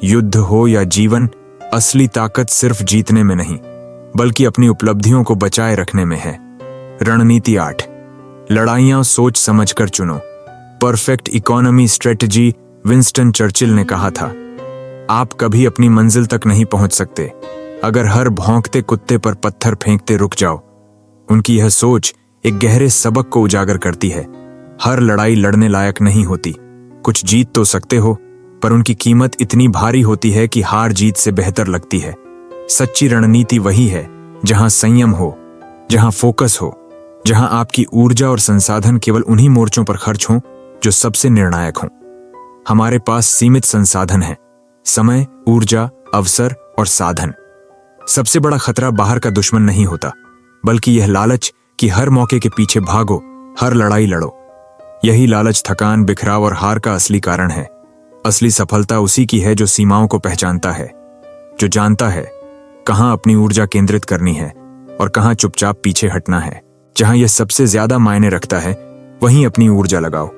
युद्ध हो या जीवन, असली ताकत सिर्फ जीतने में नहीं बल्कि अपनी उपलब्धियों को बचाए रखने में है। रणनीति 8, लड़ाइयां सोच समझकर चुनो। Perfect economy strategy. Winston Churchill ने कहा था, आप कभी अपनी मंजिल तक नहीं पहुंच सकते अगर हर भौंकते कुत्ते पर पत्थर फेंकते रुक जाओ। उनकी यह सोच एक गहरे सबक को उजागर करती है। हर लड़ाई लड़ने लायक नहीं होती। कुछ जीत तो सकते हो, पर उनकी कीमत इतनी भारी होती है कि हार जीत से बेहतर लगती है। सच्ची रणनीति वही है जहां संयम हो, जहां फोकस हो, जहां आपकी ऊर्जा और संसाधन केवल उन्हीं मोर्चों पर खर्च हों जो सबसे निर्णायक हों। हमारे पास सीमित संसाधन हैं, समय, ऊर्जा, अवसर और साधन। सबसे बड़ा खतरा बाहर का दुश्मन नहीं होता, बल्कि यह लालच कि हर मौके के पीछे भागो, हर लड़ाई लड़ो। यही लालच थकान, बिखराव और हार का असली कारण है। असली सफलता उसी की है जो सीमाओं को पहचानता है, जो जानता है कहां अपनी ऊर्जा केंद्रित करनी है और कहां चुपचाप पीछे हटना है। जहां यह सबसे ज्यादा मायने रखता है, वहीं अपनी ऊर्जा लगाओ।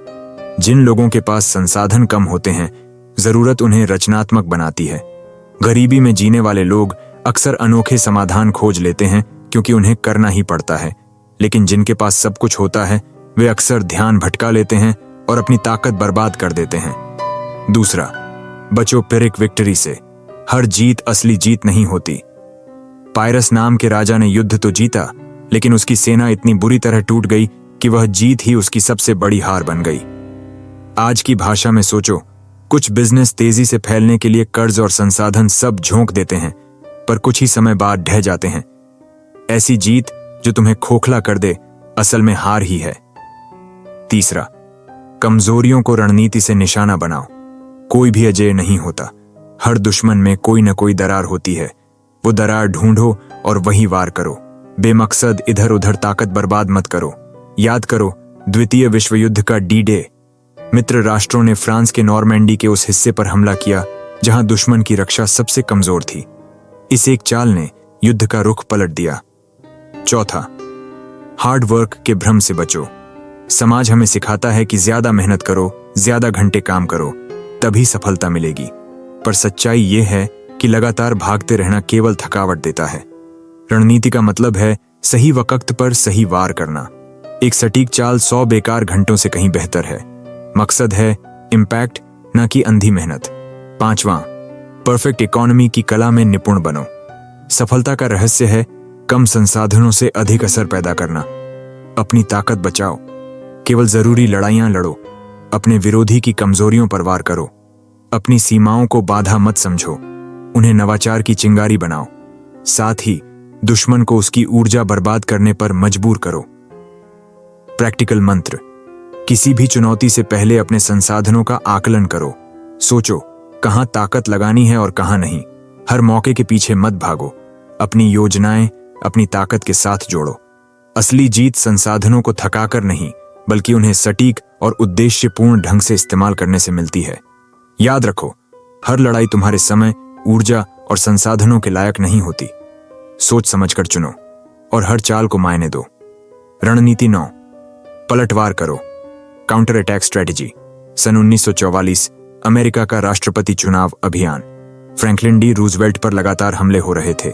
जिन लोगों के पास संसाधन कम होते हैं, जरूरत उन्हें रचनात्मक बनाती है। गरीबी में जीने वाले लोग अक्सर अनोखे समाधान खोज लेते हैं क्योंकि उन्हें करना ही पड़ता है, लेकिन जिनके पास सब कुछ होता है वे अक्सर ध्यान भटका लेते हैं और अपनी ताकत बर्बाद कर देते हैं। दूसरा, बचो पिरिक विक्ट्री से। हर जीत असली जीत नहीं होती। पायरस नाम के राजा ने युद्ध तो जीता, लेकिन उसकी सेना इतनी बुरी तरह टूट गई कि वह जीत ही उसकी सबसे बड़ी हार बन गई। आज की भाषा में सोचो, कुछ बिजनेस तेजी से फैलने के लिए कर्ज और संसाधन सब झोंक देते हैं, पर कुछ ही समय बाद ढह जाते हैं। ऐसी जीत जो तुम्हें खोखला कर दे, असल में हार ही है। तीसरा, कमजोरियों को रणनीति से निशाना बनाओ। कोई भी अजेय नहीं होता। हर दुश्मन में कोई न कोई दरार होती है। वो दरार ढूंढो और वहीं वार करो। बेमकसद इधर उधर ताकत बर्बाद मत करो। याद करो द्वितीय विश्व युद्ध का डी-डे। मित्र राष्ट्रों ने फ्रांस के नॉर्मैंडी के उस हिस्से पर हमला किया जहां दुश्मन की रक्षा सबसे कमजोर थी। इस एक चाल ने युद्ध का रुख पलट दिया। चौथा, हार्ड वर्क के भ्रम से बचो। समाज हमें सिखाता है कि ज्यादा मेहनत करो, ज्यादा घंटे काम करो, तभी सफलता मिलेगी। पर सच्चाई यह है कि लगातार भागते रहना केवल थकावट देता है। रणनीति का मतलब है सही वक्त पर सही वार करना। एक सटीक चाल 100 बेकार घंटों से कहीं बेहतर है। मकसद है इम्पैक्ट, न कि अंधी मेहनत। पांचवां, परफेक्ट इकोनॉमी की कला में निपुण बनो। सफलता का रहस्य है कम संसाधनों से अधिक असर पैदा करना। अपनी ताकत बचाओ, केवल जरूरी लड़ाइयां लड़ो, अपने विरोधी की कमजोरियों पर वार करो। अपनी सीमाओं को बाधा मत समझो, उन्हें नवाचार की चिंगारी बनाओ। साथ ही दुश्मन को उसकी ऊर्जा बर्बाद करने पर मजबूर करो। प्रैक्टिकल मंत्र। किसी भी चुनौती से पहले अपने संसाधनों का आकलन करो। सोचो कहां ताकत लगानी है और कहां नहीं। हर मौके के पीछे मत भागो। अपनी योजनाएं अपनी ताकत के साथ जोड़ो। असली जीत संसाधनों को थकाकर नहीं, बल्कि उन्हें सटीक और उद्देश्यपूर्ण ढंग से इस्तेमाल करने से मिलती है। याद रखो, हर लड़ाई तुम्हारे समय, ऊर्जा और संसाधनों के लायक नहीं होती। सोच समझकर चुनो और हर चाल को मायने दो। रणनीति 9, पलटवार करो। Counter attack strategy. सन 1944 अमेरिका का राष्ट्रपति चुनाव अभियान। फ्रैंकलिन डी रूजवेल्ट पर लगातार हमले हो रहे थे।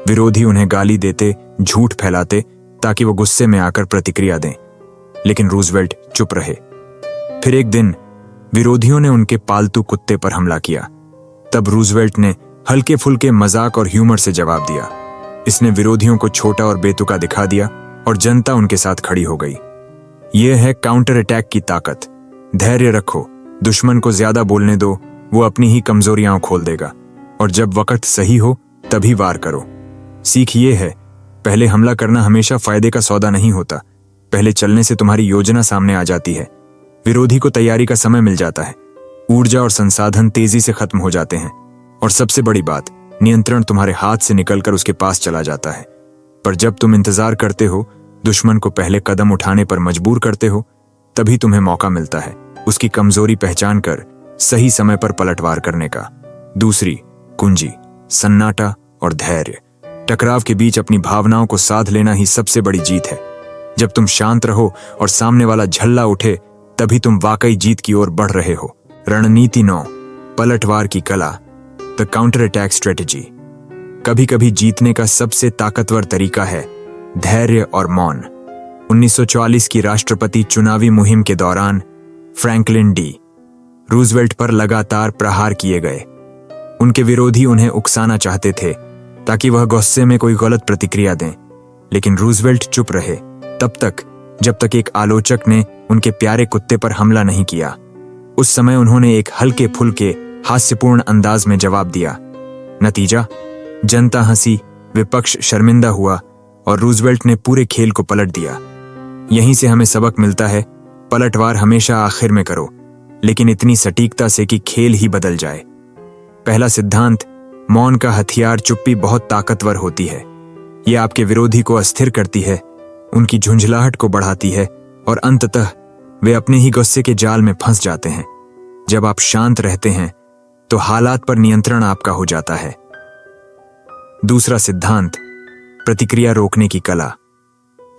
विरोधी उन्हें गाली देते, झूठ फैलाते ताकि वो गुस्से में आकर प्रतिक्रिया दें, लेकिन रूजवेल्ट चुप रहे। फिर एक दिन विरोधियों ने उनके पालतू कुत्ते पर हमला किया। तब रूजवेल्ट ने हल्के फुल्के मजाक और ह्यूमर से जवाब दिया। इसने विरोधियों को छोटा और बेतुका दिखा दिया और जनता उनके साथ खड़ी हो गई। यह है काउंटर अटैक की ताकत। धैर्य रखो, दुश्मन को ज्यादा बोलने दो, वो अपनी ही कमजोरियां खोल देगा, और जब वक्त सही हो तभी वार करो। सीख ये है, पहले हमला करना हमेशा फायदे का सौदा नहीं होता। पहले चलने से तुम्हारी योजना सामने आ जाती है। विरोधी को तैयारी का समय मिल जाता है। ऊर्जा और संसाधन तेजी से खत्म हो जाते हैं, और सबसे बड़ी बात, नियंत्रण तुम्हारे हाथ से निकलकर उसके पास चला जाता है। पर जब तुम इंतजार करते हो, दुश्मन को पहले कदम उठाने पर मजबूर करते हो, तभी तुम्हें मौका मिलता है उसकी कमजोरी पहचान कर सही समय पर पलटवार करने का। दूसरी कुंजी, सन्नाटा और धैर्य। टकराव के बीच अपनी भावनाओं को साध लेना ही सबसे बड़ी जीत है। जब तुम शांत रहो और सामने वाला झल्ला उठे, तभी तुम वाकई जीत की ओर बढ़ रहे हो। रणनीति 9, पलटवार की कला। The counter attack strategy. कभी कभी जीतने का सबसे ताकतवर तरीका है धैर्य और मौन। 1944 की राष्ट्रपति चुनावी मुहिम के दौरान फ्रैंकलिन डी रूजवेल्ट पर लगातार प्रहार किए गए। उनके विरोधी उन्हें उकसाना चाहते थे ताकि वह गुस्से में कोई गलत प्रतिक्रिया दें, लेकिन रूजवेल्ट चुप रहे तब तक जब तक एक आलोचक ने उनके प्यारे कुत्ते पर हमला नहीं किया। उस समय उन्होंने एक हल्के फुल्के हास्यपूर्ण अंदाज में जवाब दिया। नतीजा, जनता हंसी, विपक्ष शर्मिंदा हुआ और रूजवेल्ट ने पूरे खेल को पलट दिया। यहीं से हमें सबक मिलता है, पलटवार हमेशा आखिर में करो, लेकिन इतनी सटीकता से कि खेल ही बदल जाए। पहला सिद्धांत, मौन का हथियार चुप्पी बहुत ताकतवर होती है। यह आपके विरोधी को अस्थिर करती है, उनकी झुंझलाहट को बढ़ाती है और अंततः वे अपने ही गुस्से के जाल में फंस जाते हैं। जब आप शांत रहते हैं तो हालात पर नियंत्रण आपका हो जाता है। दूसरा सिद्धांत, प्रतिक्रिया रोकने की कला।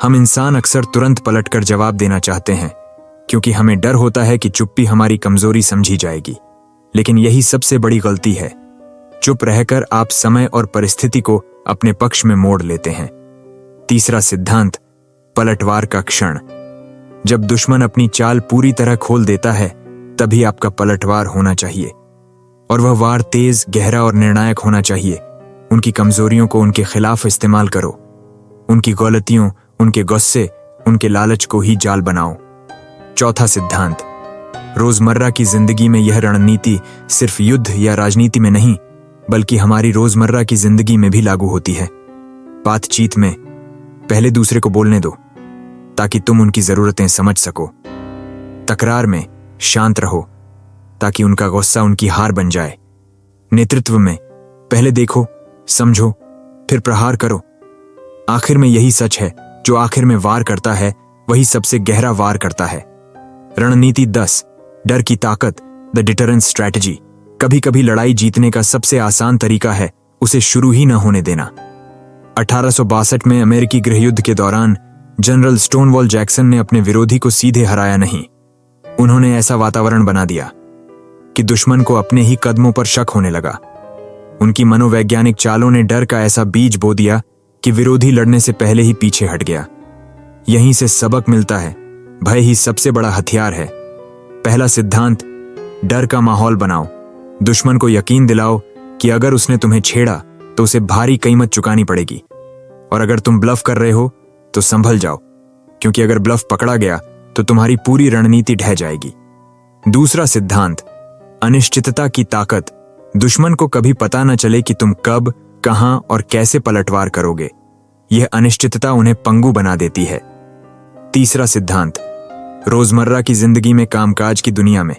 हम इंसान अक्सर तुरंत पलटकर जवाब देना चाहते हैं क्योंकि हमें डर होता है कि चुप्पी हमारी कमजोरी समझी जाएगी, लेकिन यही सबसे बड़ी गलती है। चुप रहकर आप समय और परिस्थिति को अपने पक्ष में मोड़ लेते हैं। तीसरा सिद्धांत, पलटवार का क्षण। जब दुश्मन अपनी चाल पूरी तरह खोल देता है, तभी आपका पलटवार होना चाहिए, और वह वार तेज, गहरा और निर्णायक होना चाहिए। उनकी कमजोरियों को उनके खिलाफ इस्तेमाल करो, उनकी गलतियों, उनके गुस्से, उनके लालच को ही जाल बनाओ। चौथा सिद्धांत, रोजमर्रा की जिंदगी में यह रणनीति सिर्फ युद्ध या राजनीति में नहीं, बल्कि हमारी रोजमर्रा की जिंदगी में भी लागू होती है। बातचीत में पहले दूसरे को बोलने दो ताकि तुम उनकी जरूरतें समझ सको। तकरार में शांत रहो ताकि उनका गुस्सा उनकी हार बन जाए। नेतृत्व में पहले देखो, समझो, फिर प्रहार करो। आखिर में यही सच है, जो आखिर में वार करता है वही सबसे गहरा वार करता है। रणनीति 10, डर की ताकत, द डिटरेंस स्ट्रैटेजी। कभी कभी लड़ाई जीतने का सबसे आसान तरीका है उसे शुरू ही न होने देना। 1862 में अमेरिकी गृहयुद्ध के दौरान जनरल स्टोनवॉल जैक्सन ने अपने विरोधी को सीधे हराया नहीं। उन्होंने ऐसा वातावरण बना दिया कि दुश्मन को अपने ही कदमों पर शक होने लगा। उनकी मनोवैज्ञानिक चालों ने डर का ऐसा बीज बो दिया कि विरोधी लड़ने से पहले ही पीछे हट गया। यहीं से सबक मिलता है, भय ही सबसे बड़ा हथियार है। पहला सिद्धांत, डर का माहौल बनाओ। दुश्मन को यकीन दिलाओ कि अगर उसने तुम्हें छेड़ा तो उसे भारी कीमत चुकानी पड़ेगी, और अगर तुम ब्लफ कर रहे हो तो संभल जाओ, क्योंकि अगर ब्लफ पकड़ा गया तो तुम्हारी पूरी रणनीति ढह जाएगी। दूसरा सिद्धांत, अनिश्चितता की ताकत। दुश्मन को कभी पता न चले कि तुम कब, कहां और कैसे पलटवार करोगे। यह अनिश्चितता उन्हें पंगु बना देती है। तीसरा सिद्धांत, रोजमर्रा की जिंदगी में, कामकाज की दुनिया में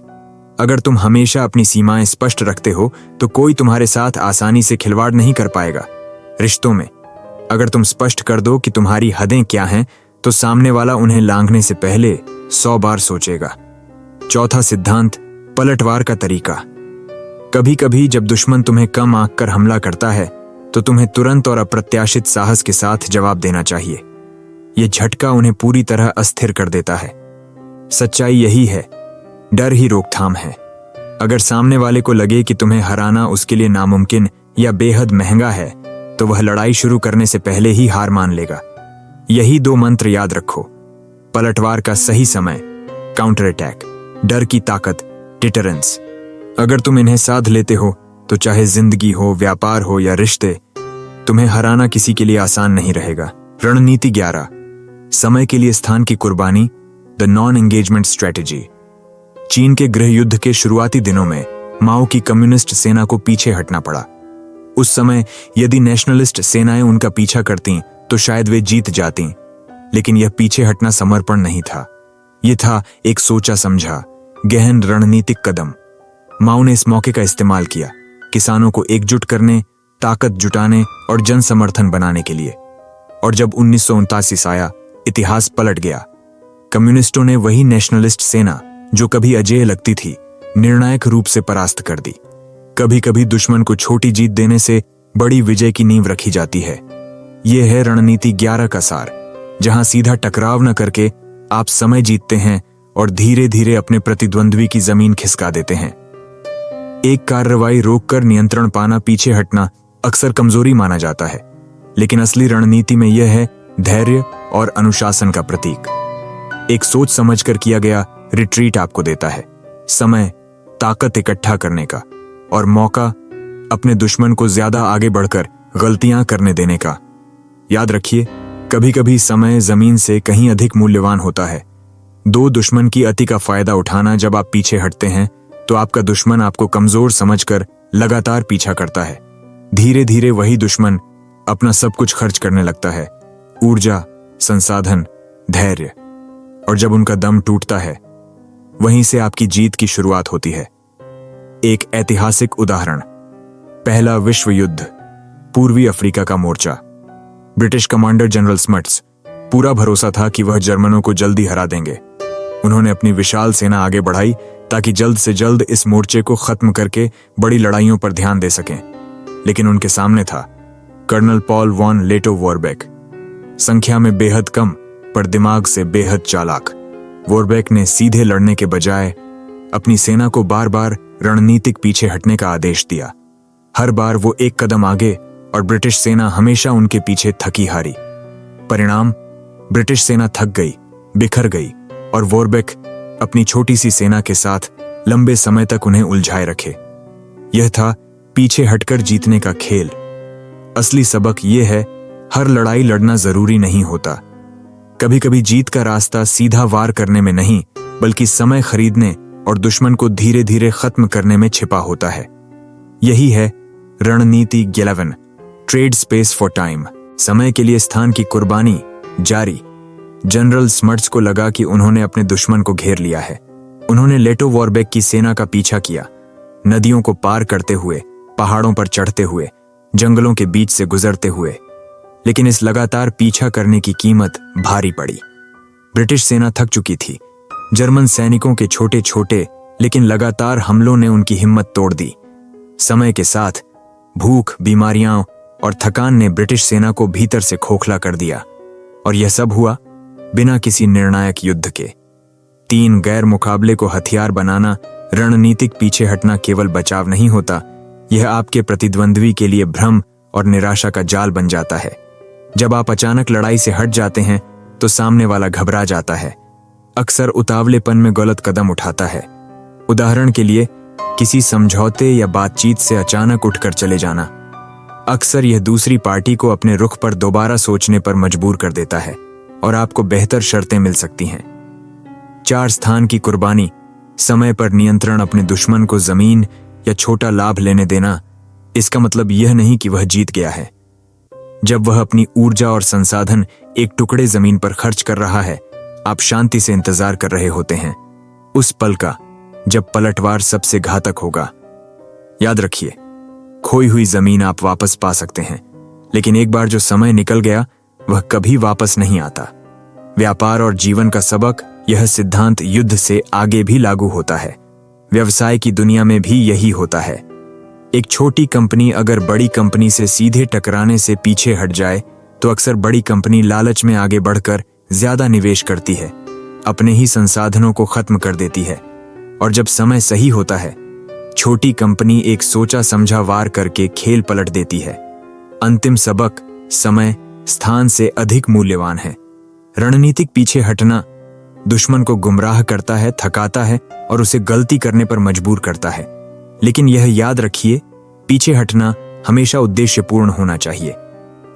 अगर तुम हमेशा अपनी सीमाएं स्पष्ट रखते हो तो कोई तुम्हारे साथ आसानी से खिलवाड़ नहीं कर पाएगा। रिश्तों में अगर तुम स्पष्ट कर दो कि तुम्हारी हदें क्या हैं तो सामने वाला उन्हें लांघने से पहले 100 बार सोचेगा। चौथा सिद्धांत, पलटवार का तरीका। कभी कभी जब दुश्मन तुम्हें कम आंक कर हमला करता है तो तुम्हें तुरंत और अप्रत्याशित साहस के साथ जवाब देना चाहिए। यह झटका उन्हें पूरी तरह अस्थिर कर देता है। सच्चाई यही है, डर ही रोकथाम है। अगर सामने वाले को लगे कि तुम्हें हराना उसके लिए नामुमकिन या बेहद महंगा है तो वह लड़ाई शुरू करने से पहले ही हार मान लेगा। यही 2 मंत्र याद रखो। पलटवार का सही समय, काउंटर अटैक। डर की ताकत, डिटरेंस। अगर तुम इन्हें साध लेते हो तो चाहे जिंदगी हो, व्यापार हो या रिश्ते, तुम्हें हराना किसी के लिए आसान नहीं रहेगा। रणनीति 11, समय के लिए स्थान की कुर्बानी, द नॉन एंगेजमेंट स्ट्रेटेजी। चीन के गृह युद्ध के शुरुआती दिनों में माओ की कम्युनिस्ट सेना को पीछे हटना पड़ा। उस समय यदि नेशनलिस्ट सेनाएं उनका पीछा करतीं तो शायद वे जीत जातीं, लेकिन यह पीछे हटना समर्पण नहीं था। यह था एक सोचा समझा, गहन रणनीतिक कदम। माओ ने इस मौके का इस्तेमाल किया किसानों को एकजुट करने, ताकत जुटाने और जन समर्थन बनाने के लिए। और जब 1949 आया, इतिहास पलट गया। कम्युनिस्टों ने वही नेशनलिस्ट सेना जो कभी अजेय लगती थी, निर्णायक रूप से परास्त कर दी। कभी कभी दुश्मन को छोटी जीत देने से बड़ी विजय की नींव रखी जाती है। यह है रणनीति 11 का सार, जहां सीधा टकराव न करके आप समय जीतते हैं और धीरे धीरे अपने प्रतिद्वंद्वी की जमीन खिसका देते हैं। एक कार्रवाई रोककर नियंत्रण पाना, पीछे हटना अक्सर कमजोरी माना जाता है, लेकिन असली रणनीति में यह है धैर्य और अनुशासन का प्रतीक। एक सोच समझकर किया गया रिट्रीट आपको देता है समय, ताकत इकट्ठा करने का और मौका अपने दुश्मन को ज्यादा आगे बढ़कर गलतियां करने देने का। याद रखिए, कभी कभी समय जमीन से कहीं अधिक मूल्यवान होता है। 2 दुश्मन की अति का फायदा उठाना। जब आप पीछे हटते हैं तो आपका दुश्मन आपको कमजोर समझकर लगातार पीछा करता है। धीरे धीरे वही दुश्मन अपना सब कुछ खर्च करने लगता है, ऊर्जा, संसाधन, धैर्य। और जब उनका दम टूटता है, वहीं से आपकी जीत की शुरुआत होती है। एक ऐतिहासिक उदाहरण, पहला विश्व युद्ध, पूर्वी अफ्रीका का मोर्चा। ब्रिटिश कमांडर जनरल स्मट्स, पूरा भरोसा था कि वह जर्मनों को जल्दी हरा देंगे। उन्होंने अपनी विशाल सेना आगे बढ़ाई ताकि जल्द से जल्द इस मोर्चे को खत्म करके बड़ी लड़ाइयों पर ध्यान दे सकें। लेकिन उनके सामने था कर्नल पॉल वॉन लेटो वॉरबेक, संख्या में बेहद कम पर दिमाग से बेहद चालाक। वॉरबेक ने सीधे लड़ने के बजाय अपनी सेना को बार बार रणनीतिक पीछे हटने का आदेश दिया। हर बार वो एक कदम आगे और ब्रिटिश सेना हमेशा उनके पीछे थकी हारी। परिणाम, ब्रिटिश सेना थक गई, बिखर गई और वॉरबेक अपनी छोटी सी सेना के साथ लंबे समय तक उन्हें उलझाए रखे। यह था पीछे हटकर जीतने का खेल। असली सबक यह है, हर लड़ाई लड़ना जरूरी नहीं होता। कभी कभी जीत का रास्ता सीधा वार करने में नहीं, बल्कि समय खरीदने और दुश्मन को धीरे धीरे खत्म करने में छिपा होता है। यही है रणनीति 11, ट्रेड स्पेस फॉर टाइम, समय के लिए स्थान की कुर्बानी जारी। जनरल स्मट्स को लगा कि उन्होंने अपने दुश्मन को घेर लिया है। उन्होंने लेटो वॉरबेक की सेना का पीछा किया, नदियों को पार करते हुए, पहाड़ों पर चढ़ते हुए, जंगलों के बीच से गुजरते हुए। लेकिन इस लगातार पीछा करने की कीमत भारी पड़ी। ब्रिटिश सेना थक चुकी थी। जर्मन सैनिकों के छोटे छोटे लेकिन लगातार हमलों ने उनकी हिम्मत तोड़ दी। समय के साथ भूख, बीमारियां और थकान ने ब्रिटिश सेना को भीतर से खोखला कर दिया। और यह सब हुआ बिना किसी निर्णायक युद्ध के। 3 गैर मुकाबले को हथियार बनाना, रणनीतिक पीछे हटना केवल बचाव नहीं होता, यह आपके प्रतिद्वंद्वी के लिए भ्रम और निराशा का जाल बन जाता है। जब आप अचानक लड़ाई से हट जाते हैं तो सामने वाला घबरा जाता है, अक्सर उतावलेपन में गलत कदम उठाता है। उदाहरण के लिए, किसी समझौते या बातचीत से अचानक उठकर चले जाना। अक्सर यह दूसरी पार्टी को अपने रुख पर दोबारा सोचने पर मजबूर कर देता है और आपको बेहतर शर्तें मिल सकती हैं। 4 स्थान की कुर्बानी, समय पर नियंत्रण, अपने दुश्मन को जमीन या छोटा लाभ लेने देना, इसका मतलब यह नहीं कि वह जीत गया है। जब वह अपनी ऊर्जा और संसाधन एक टुकड़े जमीन पर खर्च कर रहा है, आप शांति से इंतजार कर रहे होते हैं उस पल का जब पलटवार सबसे घातक होगा। याद रखिए, खोई हुई जमीन आप वापस पा सकते हैं, लेकिन एक बार जो समय निकल गया वह कभी वापस नहीं आता। व्यापार और जीवन का सबक, यह सिद्धांत युद्ध से आगे भी लागू होता है। व्यवसाय की दुनिया में भी यही होता है। एक छोटी कंपनी अगर बड़ी कंपनी से सीधे टकराने से पीछे हट जाए तो अक्सर बड़ी कंपनी लालच में आगे बढ़कर ज्यादा निवेश करती है, अपने ही संसाधनों को खत्म कर देती है, और जब समय सही होता है छोटी कंपनी एक सोचा समझा वार करके खेल पलट देती है। अंतिम सबक, समय स्थान से अधिक मूल्यवान है। रणनीतिक पीछे हटना दुश्मन को गुमराह करता है, थकाता है और उसे गलती करने पर मजबूर करता है। लेकिन यह याद रखिए, पीछे हटना हमेशा उद्देश्यपूर्ण होना चाहिए।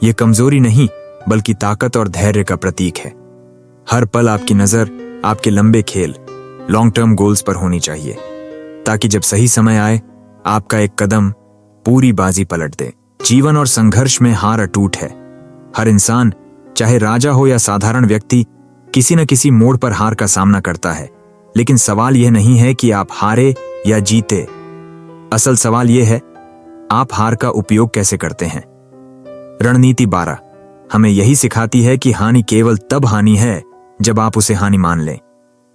यह कमजोरी नहीं बल्कि ताकत और धैर्य का प्रतीक है। हर पल आपकी नजर आपके लंबे खेल, लॉन्ग टर्म गोल्स पर होनी चाहिए, ताकि जब सही समय आए आपका एक कदम पूरी बाजी पलट दे। जीवन और संघर्ष में हार अटूट है। हर इंसान, चाहे राजा हो या साधारण व्यक्ति, किसी न किसी मोड़ पर हार का सामना करता है। लेकिन सवाल यह नहीं है कि आप हारे या जीते, असल सवाल यह है आप हार का उपयोग कैसे करते हैं। रणनीति 12 हमें यही सिखाती है कि हानि केवल तब हानि है जब आप उसे हानि मान लें।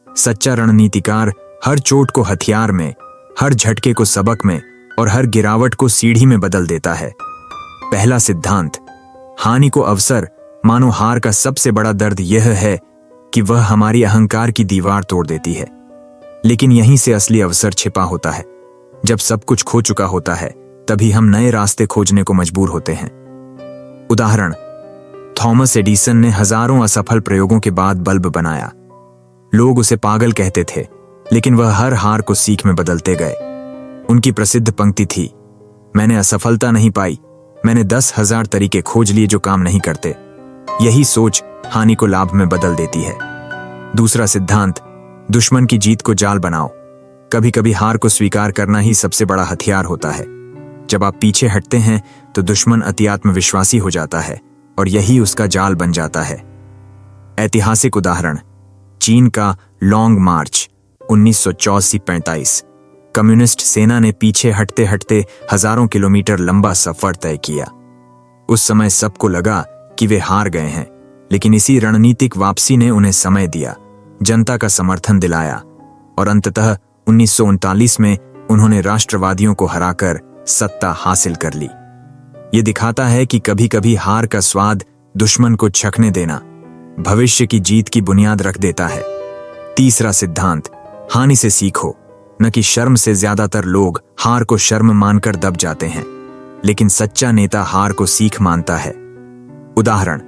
सच्चा रणनीतिकार हर चोट को हथियार में, हर झटके को सबक में और हर गिरावट को सीढ़ी में बदल देता है। पहला सिद्धांत, हानि को अवसर मानो। हार का सबसे बड़ा दर्द यह है कि वह हमारी अहंकार की दीवार तोड़ देती है। लेकिन यहीं से असली अवसर छिपा होता है। जब सब कुछ खो चुका होता है तभी हम नए रास्ते खोजने को मजबूर होते हैं। उदाहरण, थॉमस एडिसन ने हजारों असफल प्रयोगों के बाद बल्ब बनाया। लोग उसे पागल कहते थे, लेकिन वह हर हार को सीख में बदलते गए। उनकी प्रसिद्ध पंक्ति थी, मैंने असफलता नहीं पाई, मैंने 10,000 तरीके खोज लिए जो काम नहीं करते। यही सोच हानि को लाभ में बदल देती है। दूसरा सिद्धांत, दुश्मन की जीत को जाल बनाओ। कभी कभी हार को स्वीकार करना ही सबसे बड़ा हथियार होता है। जब आप पीछे हटते हैं तो दुश्मन अति आत्मविश्वासी हो जाता है और यही उसका जाल बन जाता है। ऐतिहासिक उदाहरण, चीन का लॉन्ग मार्च 1984-45। कम्युनिस्ट सेना ने पीछे हटते हटते हजारों किलोमीटर लंबा सफर तय किया। उस समय सबको लगा कि वे हार गए हैं, लेकिन इसी रणनीतिक वापसी ने उन्हें समय दिया, जनता का समर्थन दिलाया और अंततः 1939 में उन्होंने राष्ट्रवादियों को हराकर सत्ता हासिल कर ली। ये दिखाता है कि कभी कभी हार का स्वाद दुश्मन को चखने देना भविष्य की जीत की बुनियाद रख देता है। तीसरा सिद्धांत, हानि से सीखो, न कि शर्म से। ज्यादातर लोग हार को शर्म मानकर दब जाते हैं, लेकिन सच्चा नेता हार को सीख मानता है। उदाहरण,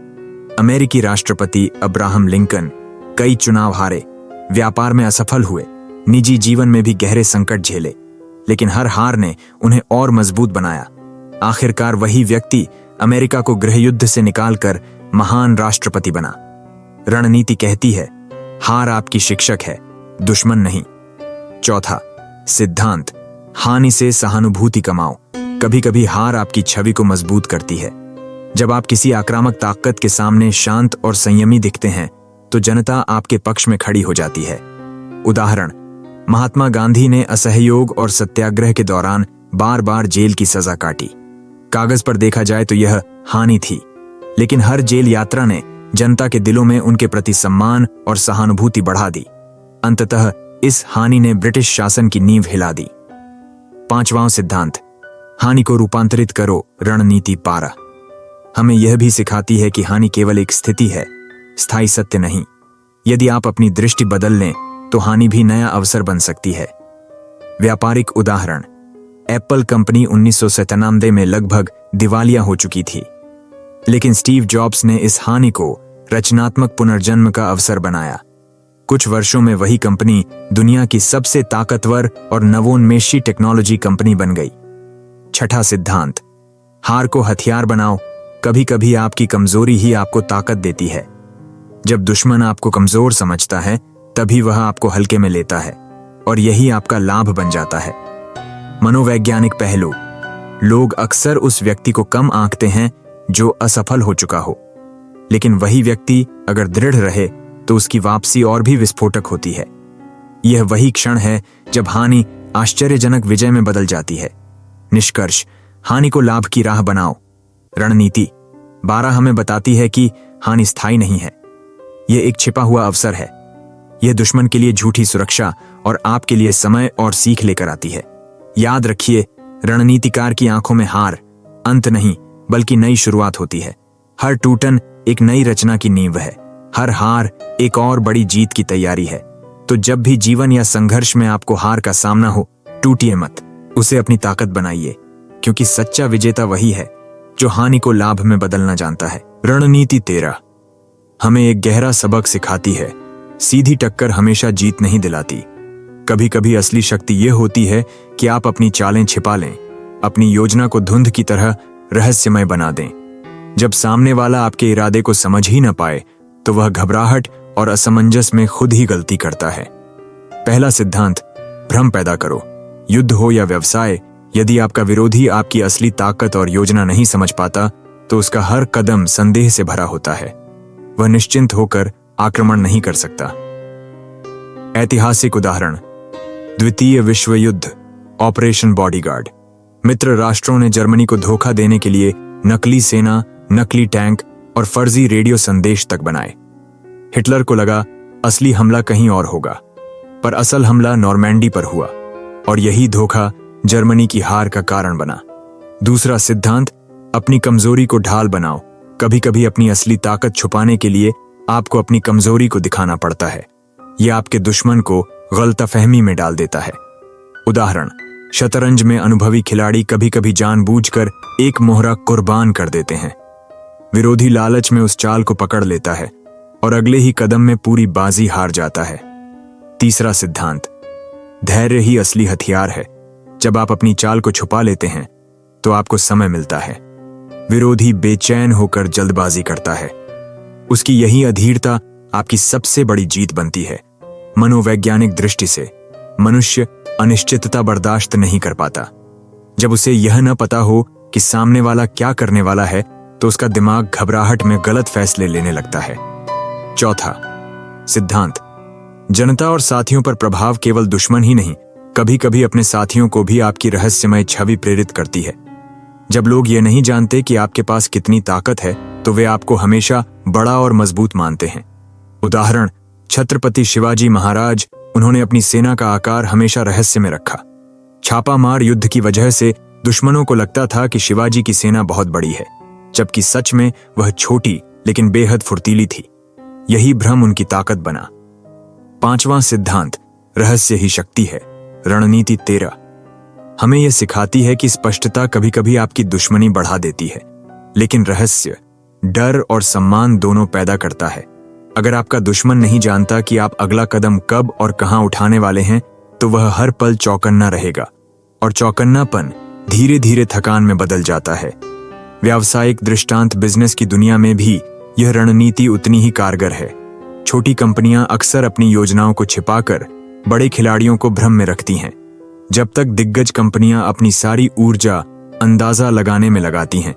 अमेरिकी राष्ट्रपति अब्राहम लिंकन कई चुनाव हारे, व्यापार में असफल हुए, निजी जीवन में भी गहरे संकट झेले, लेकिन हर हार ने उन्हें और मजबूत बनाया। आखिरकार वही व्यक्ति अमेरिका को गृहयुद्ध से निकालकर महान राष्ट्रपति बना। रणनीति कहती है, हार आपकी शिक्षक है, दुश्मन नहीं। चौथा सिद्धांत, हानि से सहानुभूति कमाओ। कभी कभी हार आपकी छवि को मजबूत करती है। जब आप किसी आक्रामक ताकत के सामने शांत और संयमी दिखते हैं तो जनता आपके पक्ष में खड़ी हो जाती है। उदाहरण, महात्मा गांधी ने असहयोग और सत्याग्रह के दौरान बार बार जेल की सजा काटी। कागज पर देखा जाए तो यह हानि थी, लेकिन हर जेल यात्रा ने जनता के दिलों में उनके प्रति सम्मान और सहानुभूति बढ़ा दी। अंततः इस हानि ने ब्रिटिश शासन की नींव हिला दी। पांचवां सिद्धांत, हानि को रूपांतरित करो। रणनीति 12 हमें यह भी सिखाती है कि हानि केवल एक स्थिति है, स्थायी सत्य नहीं। यदि आप अपनी दृष्टि बदल लें तो हानि भी नया अवसर बन सकती है। व्यापारिक उदाहरण, एप्पल कंपनी 1997 में लगभग दिवालिया हो चुकी थी, लेकिन स्टीव जॉब्स ने इस हानि को रचनात्मक पुनर्जन्म का अवसर बनाया। कुछ वर्षों में वही कंपनी दुनिया की सबसे ताकतवर और नवोन्मेषी टेक्नोलॉजी कंपनी बन गई। छठा सिद्धांत, हार को हथियार बनाओ। कभी कभी आपकी कमजोरी ही आपको ताकत देती है। जब दुश्मन आपको कमजोर समझता है तभी वह आपको हल्के में लेता है। और यही आपका लाभ बन जाता है। मनोवैज्ञानिक पहलू, लोग अक्सर उस व्यक्ति को कम आंकते हैं जो असफल हो चुका हो, लेकिन वही व्यक्ति अगर दृढ़ रहे तो उसकी वापसी और भी विस्फोटक होती है। यह वही क्षण है जब हानि आश्चर्यजनक विजय में बदल जाती है। निष्कर्ष, हानि को लाभ की राह बनाओ। रणनीति 12 हमें बताती है कि हानि स्थायी नहीं है, यह एक छिपा हुआ अवसर है। यह दुश्मन के लिए झूठी सुरक्षा और आपके लिए समय और सीख लेकर आती है। याद रखिए, रणनीतिकार की आंखों में हार अंत नहीं बल्कि नई शुरुआत होती है। हर टूटन एक नई रचना की नींव है, हर हार एक और बड़ी जीत की तैयारी है। तो जब भी जीवन या संघर्ष में आपको हार का सामना हो, टूटिए मत, उसे अपनी ताकत बनाइए, क्योंकि सच्चा विजेता वही है जो हानि को लाभ में बदलना जानता है। रणनीति 13 हमें एक गहरा सबक सिखाती है। सीधी टक्कर हमेशा जीत नहीं दिलाती। कभी कभी असली शक्ति यह होती है कि आप अपनी चालें छिपा लें, अपनी योजना को धुंध की तरह रहस्यमय बना दें। जब सामने वाला आपके इरादे को समझ ही न पाए तो वह घबराहट और असमंजस में खुद ही गलती करता है। पहला सिद्धांत, भ्रम पैदा करो। युद्ध हो या व्यवसाय, यदि आपका विरोधी आपकी असली ताकत और योजना नहीं समझ पाता तो उसका हर कदम संदेह से भरा होता है। वह निश्चिंत होकर आक्रमण नहीं कर सकता। ऐतिहासिक उदाहरण, द्वितीय विश्व युद्ध, ऑपरेशन बॉडीगार्ड। मित्र राष्ट्रों ने जर्मनी को धोखा देने के लिए नकली सेना, नकली टैंक और फर्जी रेडियो संदेश तक बनाए। हिटलर को लगा असली हमला कहीं और होगा, पर असल हमला नॉर्मैंडी पर हुआ और यही धोखा जर्मनी की हार का कारण बना। दूसरा सिद्धांत, अपनी कमजोरी को ढाल बनाओ। कभी कभी अपनी असली ताकत छुपाने के लिए आपको अपनी कमजोरी को दिखाना पड़ता है। यह आपके दुश्मन को गलतफहमी में डाल देता है। उदाहरण, शतरंज में अनुभवी खिलाड़ी कभी कभी जानबूझकर एक मोहरा कुर्बान कर देते हैं। विरोधी लालच में उस चाल को पकड़ लेता है और अगले ही कदम में पूरी बाजी हार जाता है। तीसरा सिद्धांत, धैर्य ही असली हथियार है। जब आप अपनी चाल को छुपा लेते हैं तो आपको समय मिलता है। विरोधी बेचैन होकर जल्दबाजी करता है। उसकी यही अधीरता आपकी सबसे बड़ी जीत बनती है। मनोवैज्ञानिक दृष्टि से मनुष्य अनिश्चितता बर्दाश्त नहीं कर पाता। जब उसे यह न पता हो कि सामने वाला क्या करने वाला है तो उसका दिमाग घबराहट में गलत फैसले लेने लगता है। चौथा सिद्धांत, जनता और साथियों पर प्रभाव केवल दुश्मन ही नहीं, कभी कभी अपने साथियों को भी आपकी रहस्यमय छवि प्रेरित करती है। जब लोग ये नहीं जानते कि आपके पास कितनी ताकत है तो वे आपको हमेशा बड़ा और मजबूत मानते हैं। उदाहरण, छत्रपति शिवाजी महाराज, उन्होंने अपनी सेना का आकार हमेशा रहस्य में रखा। छापामार युद्ध की वजह से दुश्मनों को लगता था कि शिवाजी की सेना बहुत बड़ी है, जबकि सच में वह छोटी लेकिन बेहद फुर्तीली थी। यही भ्रम उनकी ताकत बना। पांचवां सिद्धांत, रहस्य ही शक्ति है। रणनीति 13 हमें यह सिखाती है कि स्पष्टता कभी कभी आपकी दुश्मनी बढ़ा देती है, लेकिन रहस्य डर और सम्मान दोनों पैदा करता है। अगर आपका दुश्मन नहीं जानता कि आप अगला कदम कब और कहां उठाने वाले हैं तो वह हर पल चौकन्ना रहेगा, और चौकन्नापन धीरे धीरे थकान में बदल जाता है। व्यावसायिक दृष्टांत, बिजनेस की दुनिया में भी यह रणनीति उतनी ही कारगर है। छोटी कंपनियां अक्सर अपनी योजनाओं को छिपाकर बड़े खिलाड़ियों को भ्रम में रखती हैं, जब तक दिग्गज कंपनियां अपनी सारी ऊर्जा अंदाजा लगाने में लगाती हैं।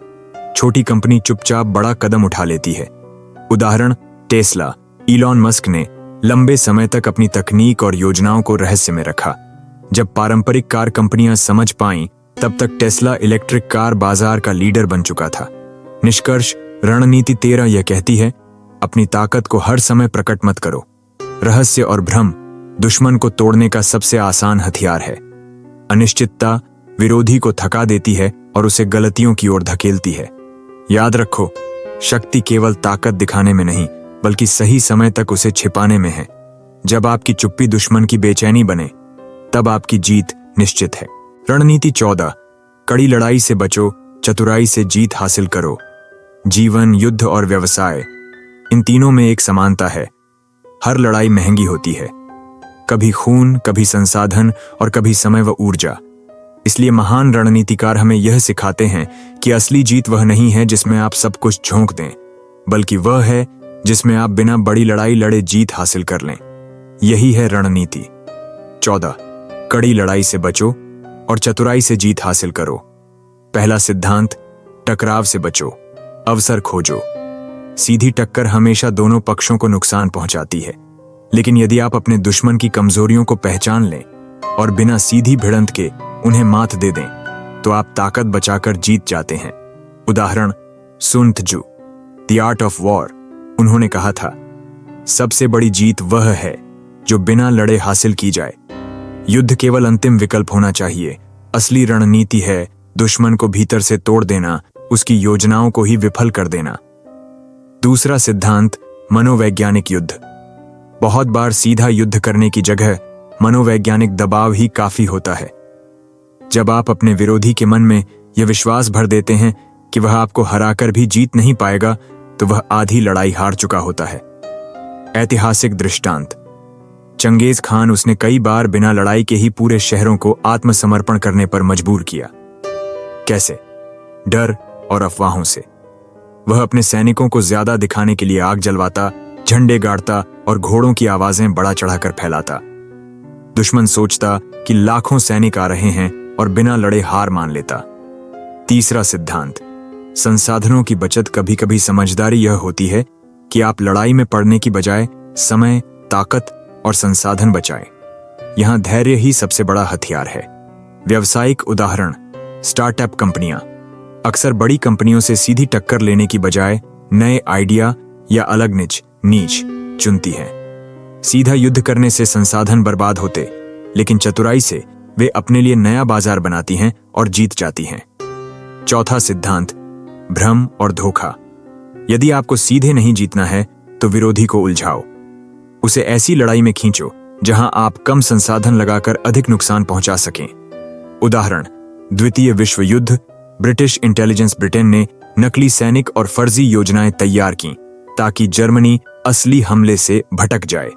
छोटी कंपनी चुपचाप बड़ा कदम उठा लेती है। उदाहरण, टेस्ला, इलॉन मस्क ने लंबे समय तक अपनी तकनीक और योजनाओं को रहस्य में रखा। जब पारंपरिक कार कंपनियां समझ पाईं, तब तक टेस्ला इलेक्ट्रिक कार बाजार का लीडर बन चुका था। निष्कर्ष, रणनीति 13 यह कहती है, अपनी ताकत को हर समय प्रकट मत करो। रहस्य और भ्रम दुश्मन को तोड़ने का सबसे आसान हथियार है। अनिश्चितता विरोधी को थका देती है और उसे गलतियों की ओर धकेलती है। याद रखो, शक्ति केवल ताकत दिखाने में नहीं बल्कि सही समय तक उसे छिपाने में है। जब आपकी चुप्पी दुश्मन की बेचैनी बने, तब आपकी जीत निश्चित है। रणनीति 14 कड़ी लड़ाई से बचो, चतुराई से जीत हासिल करो। जीवन, युद्ध और व्यवसाय, इन तीनों में एक समानता है। हर लड़ाई महंगी होती है, कभी खून, कभी संसाधन और कभी समय व ऊर्जा। इसलिए महान रणनीतिकार हमें यह सिखाते हैं कि असली जीत वह नहीं है जिसमें आप सब कुछ झोंक दें, बल्कि वह है जिसमें आप बिना बड़ी लड़ाई लड़े जीत हासिल कर लें। यही है रणनीति। 14 कड़ी लड़ाई से बचो और चतुराई से जीत हासिल करो। पहला सिद्धांत, टकराव से बचो, अवसर खोजो। सीधी टक्कर हमेशा दोनों पक्षों को नुकसान पहुंचाती है, लेकिन यदि आप अपने दुश्मन की कमजोरियों को पहचान लें और बिना सीधी भिड़ंत के उन्हें मात दे दें, तो आप ताकत बचाकर जीत जाते हैं। उदाहरण, सुन त्जू, द आर्ट ऑफ वॉर। उन्होंने कहा था, सबसे बड़ी जीत वह है जो बिना लड़े हासिल की जाए। युद्ध केवल अंतिम विकल्प होना चाहिए, असली रणनीति है दुश्मन को भीतर से तोड़ देना, उसकी योजनाओं को ही विफल कर देना। दूसरा सिद्धांत, मनोवैज्ञानिक युद्ध। बहुत बार सीधा युद्ध करने की जगह मनोवैज्ञानिक दबाव ही काफी होता है। जब आप अपने विरोधी के मन में यह विश्वास भर देते हैं कि वह आपको हराकर भी जीत नहीं पाएगा, तो वह आधी लड़ाई हार चुका होता है। ऐतिहासिक दृष्टांत, चंगेज खान, उसने कई बार बिना लड़ाई के ही पूरे शहरों को आत्मसमर्पण करने पर मजबूर किया। कैसे? डर और अफवाहों से। वह अपने सैनिकों को ज्यादा दिखाने के लिए आग जलवाता, झंडे गाड़ता और घोड़ों की आवाजें बढ़ा चढ़ाकर फैलाता। दुश्मन सोचता कि लाखों सैनिक आ रहे हैं और बिना लड़े हार मान लेता। तीसरा सिद्धांत, संसाधनों की बचत। कभी कभी समझदारी यह होती है कि आप लड़ाई में पड़ने की बजाय समय, ताकत और संसाधन बचाएं। यहां धैर्य ही सबसे बड़ा हथियार है। व्यावसायिक उदाहरण, स्टार्टअप कंपनियां अक्सर बड़ी कंपनियों से सीधी टक्कर लेने की बजाय नए आइडिया या अलग नीच चुनती हैं। सीधा युद्ध करने से संसाधन बर्बाद होते, लेकिन चतुराई से वे अपने लिए नया बाजार बनाती हैं और जीत जाती हैं। चौथा सिद्धांत, भ्रम और धोखा। यदि आपको सीधे नहीं जीतना है तो विरोधी को उलझाओ। उसे ऐसी लड़ाई में खींचो जहां आप कम संसाधन लगाकर अधिक नुकसान पहुंचा सकें। उदाहरण, द्वितीय विश्व युद्ध। ब्रिटिश इंटेलिजेंस ब्रिटेन ने नकली सैनिक और फर्जी योजनाएं तैयार की ताकि जर्मनी असली हमले से भटक जाए।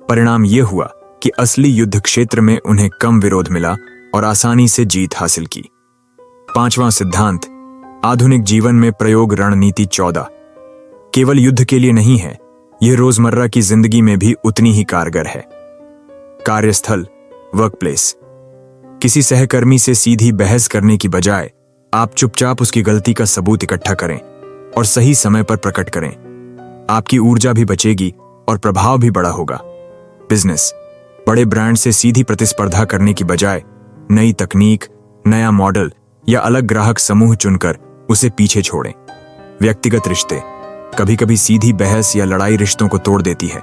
परिणाम यह हुआ कि असली युद्ध क्षेत्र में उन्हें कम विरोध मिला और आसानी से जीत हासिल की। पांचवां सिद्धांत, आधुनिक जीवन में प्रयोग रणनीति 14। केवल युद्ध के लिए नहीं है, यह रोजमर्रा की जिंदगी में भी उतनी ही कारगर है। कार्यस्थल, वर्कप्लेस। किसी सहकर्मी से सीधी बहस करने की बजाय आप चुपचाप उसकी गलती का सबूत इकट्ठा करें और सही समय पर प्रकट करें। आपकी ऊर्जा भी बचेगी और प्रभाव भी बड़ा होगा। बिजनेस, बड़े ब्रांड से सीधी प्रतिस्पर्धा करने की बजाय नई तकनीक, नया मॉडल या अलग ग्राहक समूह चुनकर उसे पीछे छोड़ें। व्यक्तिगत रिश्ते, कभी कभी सीधी बहस या लड़ाई रिश्तों को तोड़ देती है,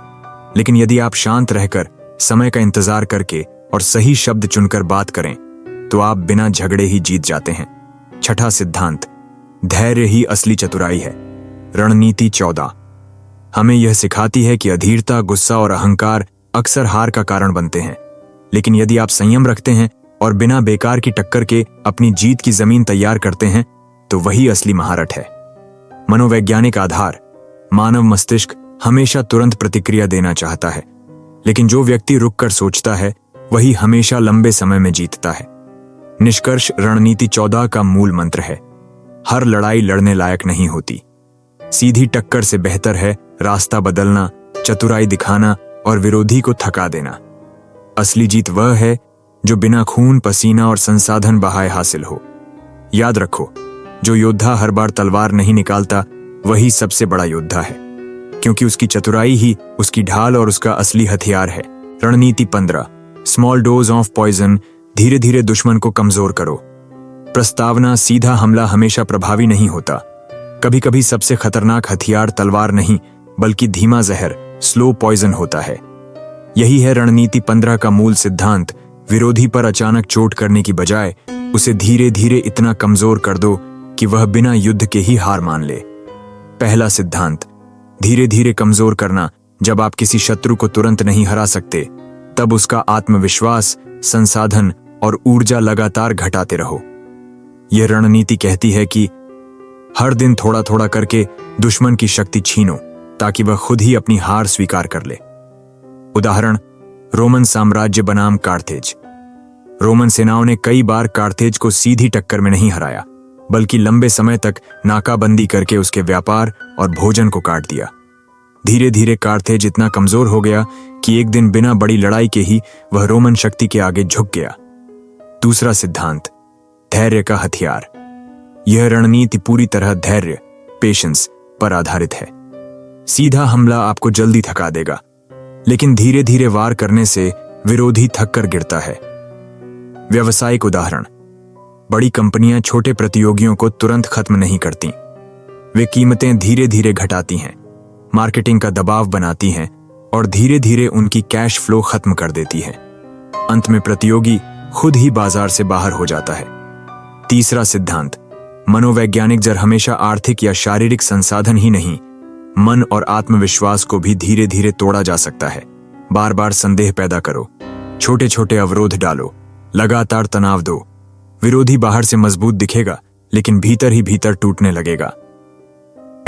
लेकिन यदि आप शांत रहकर समय का इंतजार करके और सही शब्द चुनकर बात करें तो आप बिना झगड़े ही जीत जाते हैं। छठा सिद्धांत, धैर्य ही असली चतुराई है। रणनीति 14 हमें यह सिखाती है कि अधीरता, गुस्सा और अहंकार अक्सर हार का कारण बनते हैं, लेकिन यदि आप संयम रखते हैं और बिना बेकार की टक्कर के अपनी जीत की जमीन तैयार करते हैं तो वही असली महारत है। मनोवैज्ञानिक आधार, मानव मस्तिष्क हमेशा तुरंत प्रतिक्रिया देना चाहता है, लेकिन जो व्यक्ति रुककर सोचता है वही हमेशा लंबे समय में जीतता है। निष्कर्ष, रणनीति 14 का मूल मंत्र है, हर लड़ाई लड़ने लायक नहीं होती। सीधी टक्कर से बेहतर है रास्ता बदलना, चतुराई दिखाना और विरोधी को थका देना। असली जीत वह है जो बिना खून, पसीना और संसाधन बहाए हासिल हो। याद रखो, जो योद्धा हर बार तलवार नहीं निकालता वही सबसे बड़ा योद्धा है, क्योंकि उसकी चतुराई ही उसकी ढाल और उसका असली हथियार है। रणनीति 15, स्मॉल डोज ऑफ पॉइजन। धीरे धीरे दुश्मन को कमजोर करो। प्रस्तावना, सीधा हमला हमेशा प्रभावी नहीं होता। कभी कभी सबसे खतरनाक हथियार तलवार नहीं बल्कि धीमा जहर, स्लो पॉइजन होता है। यही है रणनीति 15 का मूल सिद्धांत। विरोधी पर अचानक चोट करने की बजाय उसे धीरे धीरे इतना कमजोर कर दो कि वह बिना युद्ध के ही हार मान ले। पहला सिद्धांत, धीरे धीरे कमजोर करना। जब आप किसी शत्रु को तुरंत नहीं हरा सकते, तब उसका आत्मविश्वास, संसाधन और ऊर्जा लगातार घटाते रहो। यह रणनीति कहती है कि हर दिन थोड़ा थोड़ा करके दुश्मन की शक्ति छीनो ताकि वह खुद ही अपनी हार स्वीकार कर ले। उदाहरण, रोमन साम्राज्य बनाम कार्थेज। रोमन सेनाओं ने कई बार कार्थेज को सीधी टक्कर में नहीं हराया, बल्कि लंबे समय तक नाकाबंदी करके उसके व्यापार और भोजन को काट दिया। धीरे धीरे कार्थेज इतना कमजोर हो गया कि एक दिन बिना बड़ी लड़ाई के ही वह रोमन शक्ति के आगे झुक गया। दूसरा सिद्धांत, धैर्य का हथियार। यह रणनीति पूरी तरह धैर्य, पेशेंस पर आधारित है। सीधा हमला आपको जल्दी थका देगा, लेकिन धीरे धीरे वार करने से विरोधी थक कर गिरता है। व्यावसायिक उदाहरण, बड़ी कंपनियां छोटे प्रतियोगियों को तुरंत खत्म नहीं करती। वे कीमतें धीरे धीरे घटाती हैं, मार्केटिंग का दबाव बनाती हैं और धीरे धीरे उनकी कैश फ्लो खत्म कर देती हैं। अंत में प्रतियोगी खुद ही बाजार से बाहर हो जाता है। तीसरा सिद्धांत, मनोवैज्ञानिक जड़ हमेशा आर्थिक या शारीरिक संसाधन ही नहीं, मन और आत्मविश्वास को भी धीरे धीरे तोड़ा जा सकता है। बार बार संदेह पैदा करो, छोटे छोटे अवरोध डालो, लगातार तनाव दो। विरोधी बाहर से मजबूत दिखेगा, लेकिन भीतर ही भीतर टूटने लगेगा।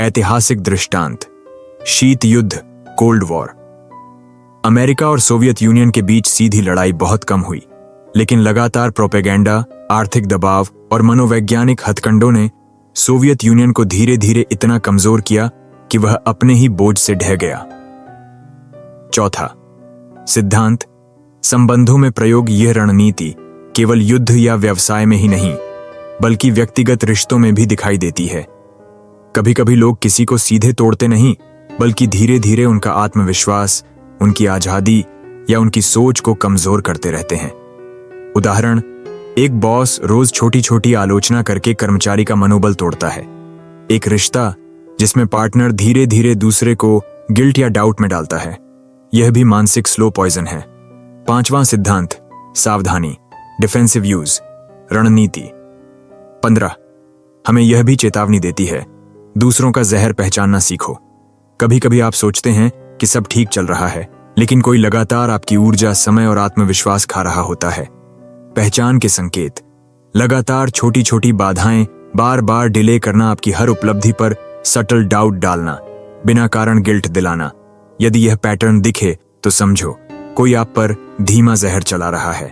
ऐतिहासिक दृष्टांत, शीत युद्ध, कोल्ड वॉर। अमेरिका और सोवियत यूनियन के बीच सीधी लड़ाई बहुत कम हुई, लेकिन लगातार प्रोपेगेंडा, आर्थिक दबाव और मनोवैज्ञानिक हथकंडों ने सोवियत यूनियन को धीरे धीरे इतना कमजोर किया कि वह अपने ही बोझ से ढह गया। चौथा सिद्धांत, संबंधों में प्रयोग। यह रणनीति केवल युद्ध या व्यवसाय में ही नहीं, बल्कि व्यक्तिगत रिश्तों में भी दिखाई देती है। कभी कभी लोग किसी को सीधे तोड़ते नहीं, बल्कि धीरे धीरे उनका आत्मविश्वास, उनकी आजादी या उनकी सोच को कमजोर करते रहते हैं। उदाहरण, एक बॉस रोज छोटी छोटी आलोचना करके कर्मचारी का मनोबल तोड़ता है। एक रिश्ता जिसमें पार्टनर धीरे धीरे दूसरे को गिल्ट या डाउट में डालता है, यह भी मानसिक स्लो पॉइजन है। पांचवां सिद्धांत, सावधानी, डिफेंसिव यूज, रणनीति। 15 हमें यह भी चेतावनी देती है, दूसरों का जहर पहचानना सीखो। कभी कभी आप सोचते हैं कि सब ठीक चल रहा है, लेकिन कोई लगातार आपकी ऊर्जा, समय और आत्मविश्वास खा रहा होता है। पहचान के संकेत, लगातार छोटी छोटी बाधाएं, बार बार डिले करना, आपकी हर उपलब्धि पर सटल डाउट डालना, बिना कारण गिल्ट दिलाना। यदि यह पैटर्न दिखे तो समझो कोई आप पर धीमा जहर चला रहा है।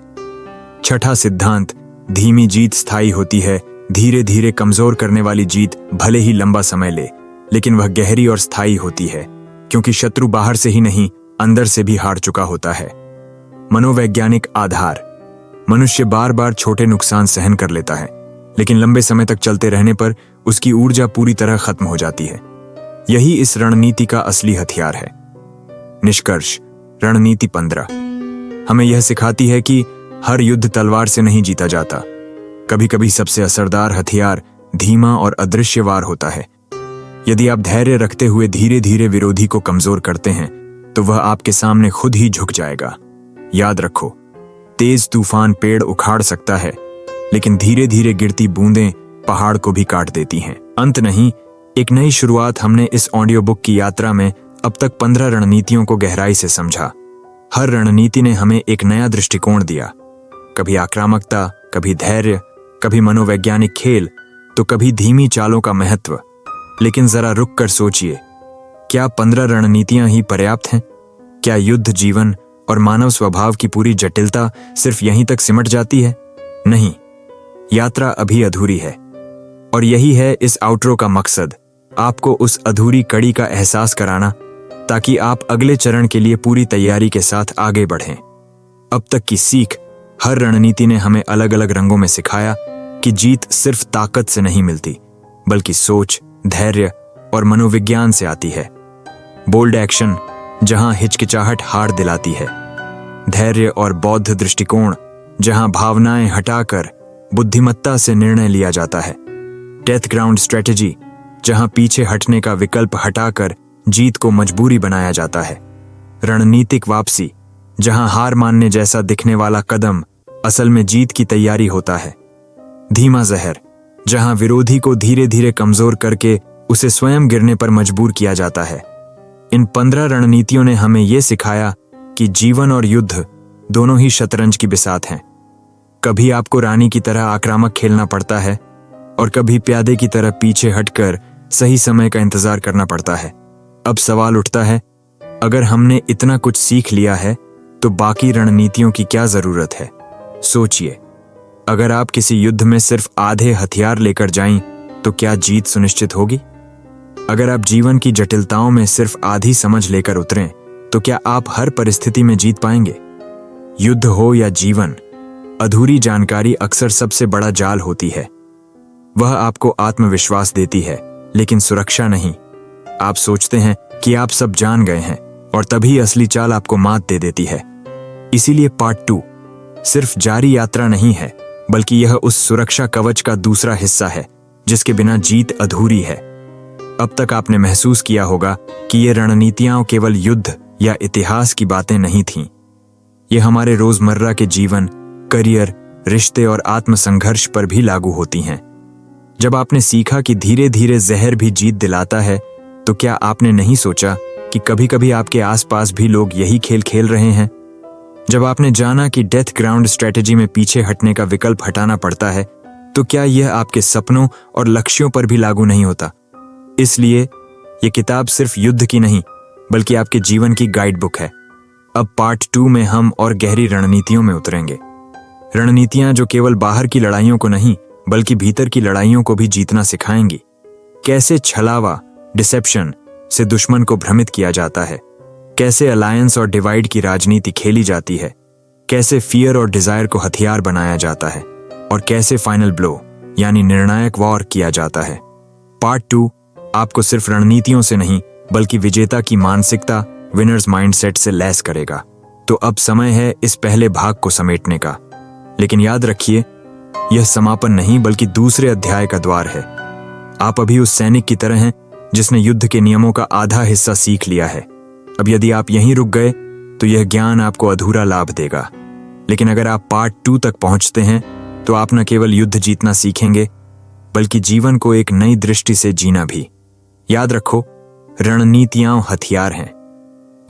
छठा सिद्धांत, धीमी जीत स्थायी होती है। धीरे धीरे कमजोर करने वाली जीत भले ही लंबा समय ले, लेकिन वह गहरी और स्थायी होती है, क्योंकि शत्रु बाहर से ही नहीं, अंदर से भी हार चुका होता है। मनोवैज्ञानिक आधार, मनुष्य बार बार छोटे नुकसान सहन कर लेता है, लेकिन लंबे समय तक चलते रहने पर उसकी ऊर्जा पूरी तरह खत्म हो जाती है। यही इस रणनीति का असली हथियार है। निष्कर्ष, रणनीति 15 हमें यह सिखाती है कि हर युद्ध तलवार से नहीं जीता जाता। कभी कभी सबसे असरदार हथियार धीमा और अदृश्य वार होता है। यदि आप धैर्य रखते हुए धीरे धीरे विरोधी को कमजोर करते हैं, तो वह आपके सामने खुद ही झुक जाएगा। याद रखो, तेज तूफान पेड़ उखाड़ सकता है, लेकिन धीरे धीरे गिरती बूंदें पहाड़ को भी काट देती हैं। अंत नहीं, एक नई शुरुआत। हमने इस ऑडियो बुक की यात्रा में अब तक 15 रणनीतियों को गहराई से समझा। हर रणनीति ने हमें एक नया दृष्टिकोण दिया, कभी आक्रामकता, कभी धैर्य, कभी मनोवैज्ञानिक खेल, तो कभी धीमी चालों का महत्व। लेकिन जरा रुक कर सोचिए, क्या 15 रणनीतियां ही पर्याप्त हैं? क्या युद्ध, जीवन और मानव स्वभाव की पूरी जटिलता सिर्फ यहीं तक सिमट जाती है? नहीं, यात्रा अभी अधूरी है। और यही है इस आउट्रो का मकसद, आपको उस अधूरी कड़ी का एहसास कराना, ताकि आप अगले चरण के लिए पूरी तैयारी के साथ आगे बढ़ें। अब तक की सीख, हर रणनीति ने हमें अलग अलग रंगों में सिखाया कि जीत सिर्फ ताकत से नहीं मिलती, बल्कि सोच, धैर्य और मनोविज्ञान से आती है। बोल्ड एक्शन जहां हिचकिचाहट हार दिलाती है, धैर्य और बौद्ध दृष्टिकोण जहां भावनाएं हटाकर बुद्धिमत्ता से निर्णय लिया जाता है, डेथ ग्राउंड स्ट्रेटेजी जहां पीछे हटने का विकल्प हटाकर जीत को मजबूरी बनाया जाता है, रणनीतिक वापसी जहां हार मानने जैसा दिखने वाला कदम असल में जीत की तैयारी होता है, धीमा जहर जहां विरोधी को धीरे धीरे कमजोर करके उसे स्वयं गिरने पर मजबूर किया जाता है। इन 15 रणनीतियों ने हमें यह सिखाया कि जीवन और युद्ध दोनों ही शतरंज की बिसात हैं। कभी आपको रानी की तरह आक्रामक खेलना पड़ता है और कभी प्यादे की तरह पीछे हटकर सही समय का इंतजार करना पड़ता है। अब सवाल उठता है, अगर हमने इतना कुछ सीख लिया है तो बाकी रणनीतियों की क्या जरूरत है? सोचिए, अगर आप किसी युद्ध में सिर्फ आधे हथियार लेकर जाएं तो क्या जीत सुनिश्चित होगी? अगर आप जीवन की जटिलताओं में सिर्फ आधी समझ लेकर उतरें तो क्या आप हर परिस्थिति में जीत पाएंगे? युद्ध हो या जीवन, अधूरी जानकारी अक्सर सबसे बड़ा जाल होती है। वह आपको आत्मविश्वास देती है, लेकिन सुरक्षा नहीं। आप सोचते हैं कि आप सब जान गए हैं, और तभी असली चाल आपको मात दे देती है। इसीलिए पार्ट 2 सिर्फ जारी यात्रा नहीं है, बल्कि यह उस सुरक्षा कवच का दूसरा हिस्सा है जिसके बिना जीत अधूरी है। अब तक आपने महसूस किया होगा कि ये रणनीतियां केवल युद्ध या इतिहास की बातें नहीं थीं। ये हमारे रोजमर्रा के जीवन, करियर, रिश्ते और आत्मसंघर्ष पर भी लागू होती हैं। जब आपने सीखा कि धीरे धीरे जहर भी जीत दिलाता है, तो क्या आपने नहीं सोचा कि कभी-कभी आपके आसपास भी लोग यही खेल खेल रहे हैं? जब आपने जाना कि डेथ ग्राउंड स्ट्रेटेजी में पीछे हटने का विकल्प हटाना पड़ता है, तो क्या यह आपके सपनों और लक्ष्यों पर भी लागू नहीं होता? इसलिए यह किताब सिर्फ युद्ध की नहीं, बल्कि आपके जीवन की गाइड बुक है। अब पार्ट 2 में हम और गहरी रणनीतियों में उतरेंगे। रणनीतियां जो केवल बाहर की लड़ाइयों को नहीं, बल्कि भीतर की लड़ाइयों को भी जीतना सिखाएंगी। कैसे छलावा, डिसेप्शन से दुश्मन को भ्रमित किया जाता है, कैसे अलायंस और डिवाइड की राजनीति खेली जाती है, कैसे फियर और डिजायर को हथियार बनाया जाता है, और कैसे फाइनल ब्लो यानी निर्णायक वॉर किया जाता है। पार्ट 2 आपको सिर्फ रणनीतियों से नहीं, बल्कि विजेता की मानसिकता, विनर्स माइंडसेट से लैस करेगा। तो अब समय है इस पहले भाग को समेटने का। लेकिन याद रखिए, यह समापन नहीं, बल्कि दूसरे अध्याय का द्वार है। आप अभी उस सैनिक की तरह हैं जिसने युद्ध के नियमों का आधा हिस्सा सीख लिया है। अब यदि आप यहीं रुक गए, तो यह ज्ञान आपको अधूरा लाभ देगा। लेकिन अगर आप पार्ट 2 तक पहुंचते हैं, तो आप न केवल युद्ध जीतना सीखेंगे, बल्कि जीवन को एक नई दृष्टि से जीना भी। याद रखो, रणनीतियां हथियार हैं,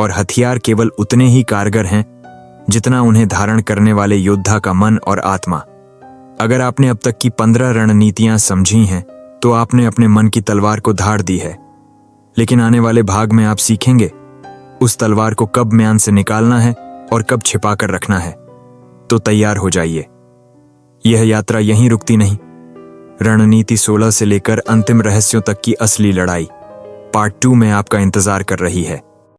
और हथियार केवल उतने ही कारगर हैं जितना उन्हें धारण करने वाले योद्धा का मन और आत्मा। अगर आपने अब तक की 15 रणनीतियां समझी हैं, तो आपने अपने मन की तलवार को धार दी है। लेकिन आने वाले भाग में आप सीखेंगे उस तलवार को कब म्यान से निकालना है और कब छिपा कर रखना है। तो तैयार हो जाइए, यह यात्रा यहीं रुकती नहीं। रणनीति 16 से लेकर अंतिम रहस्यों तक की असली लड़ाई पार्ट 2 में आपका इंतजार कर रही है।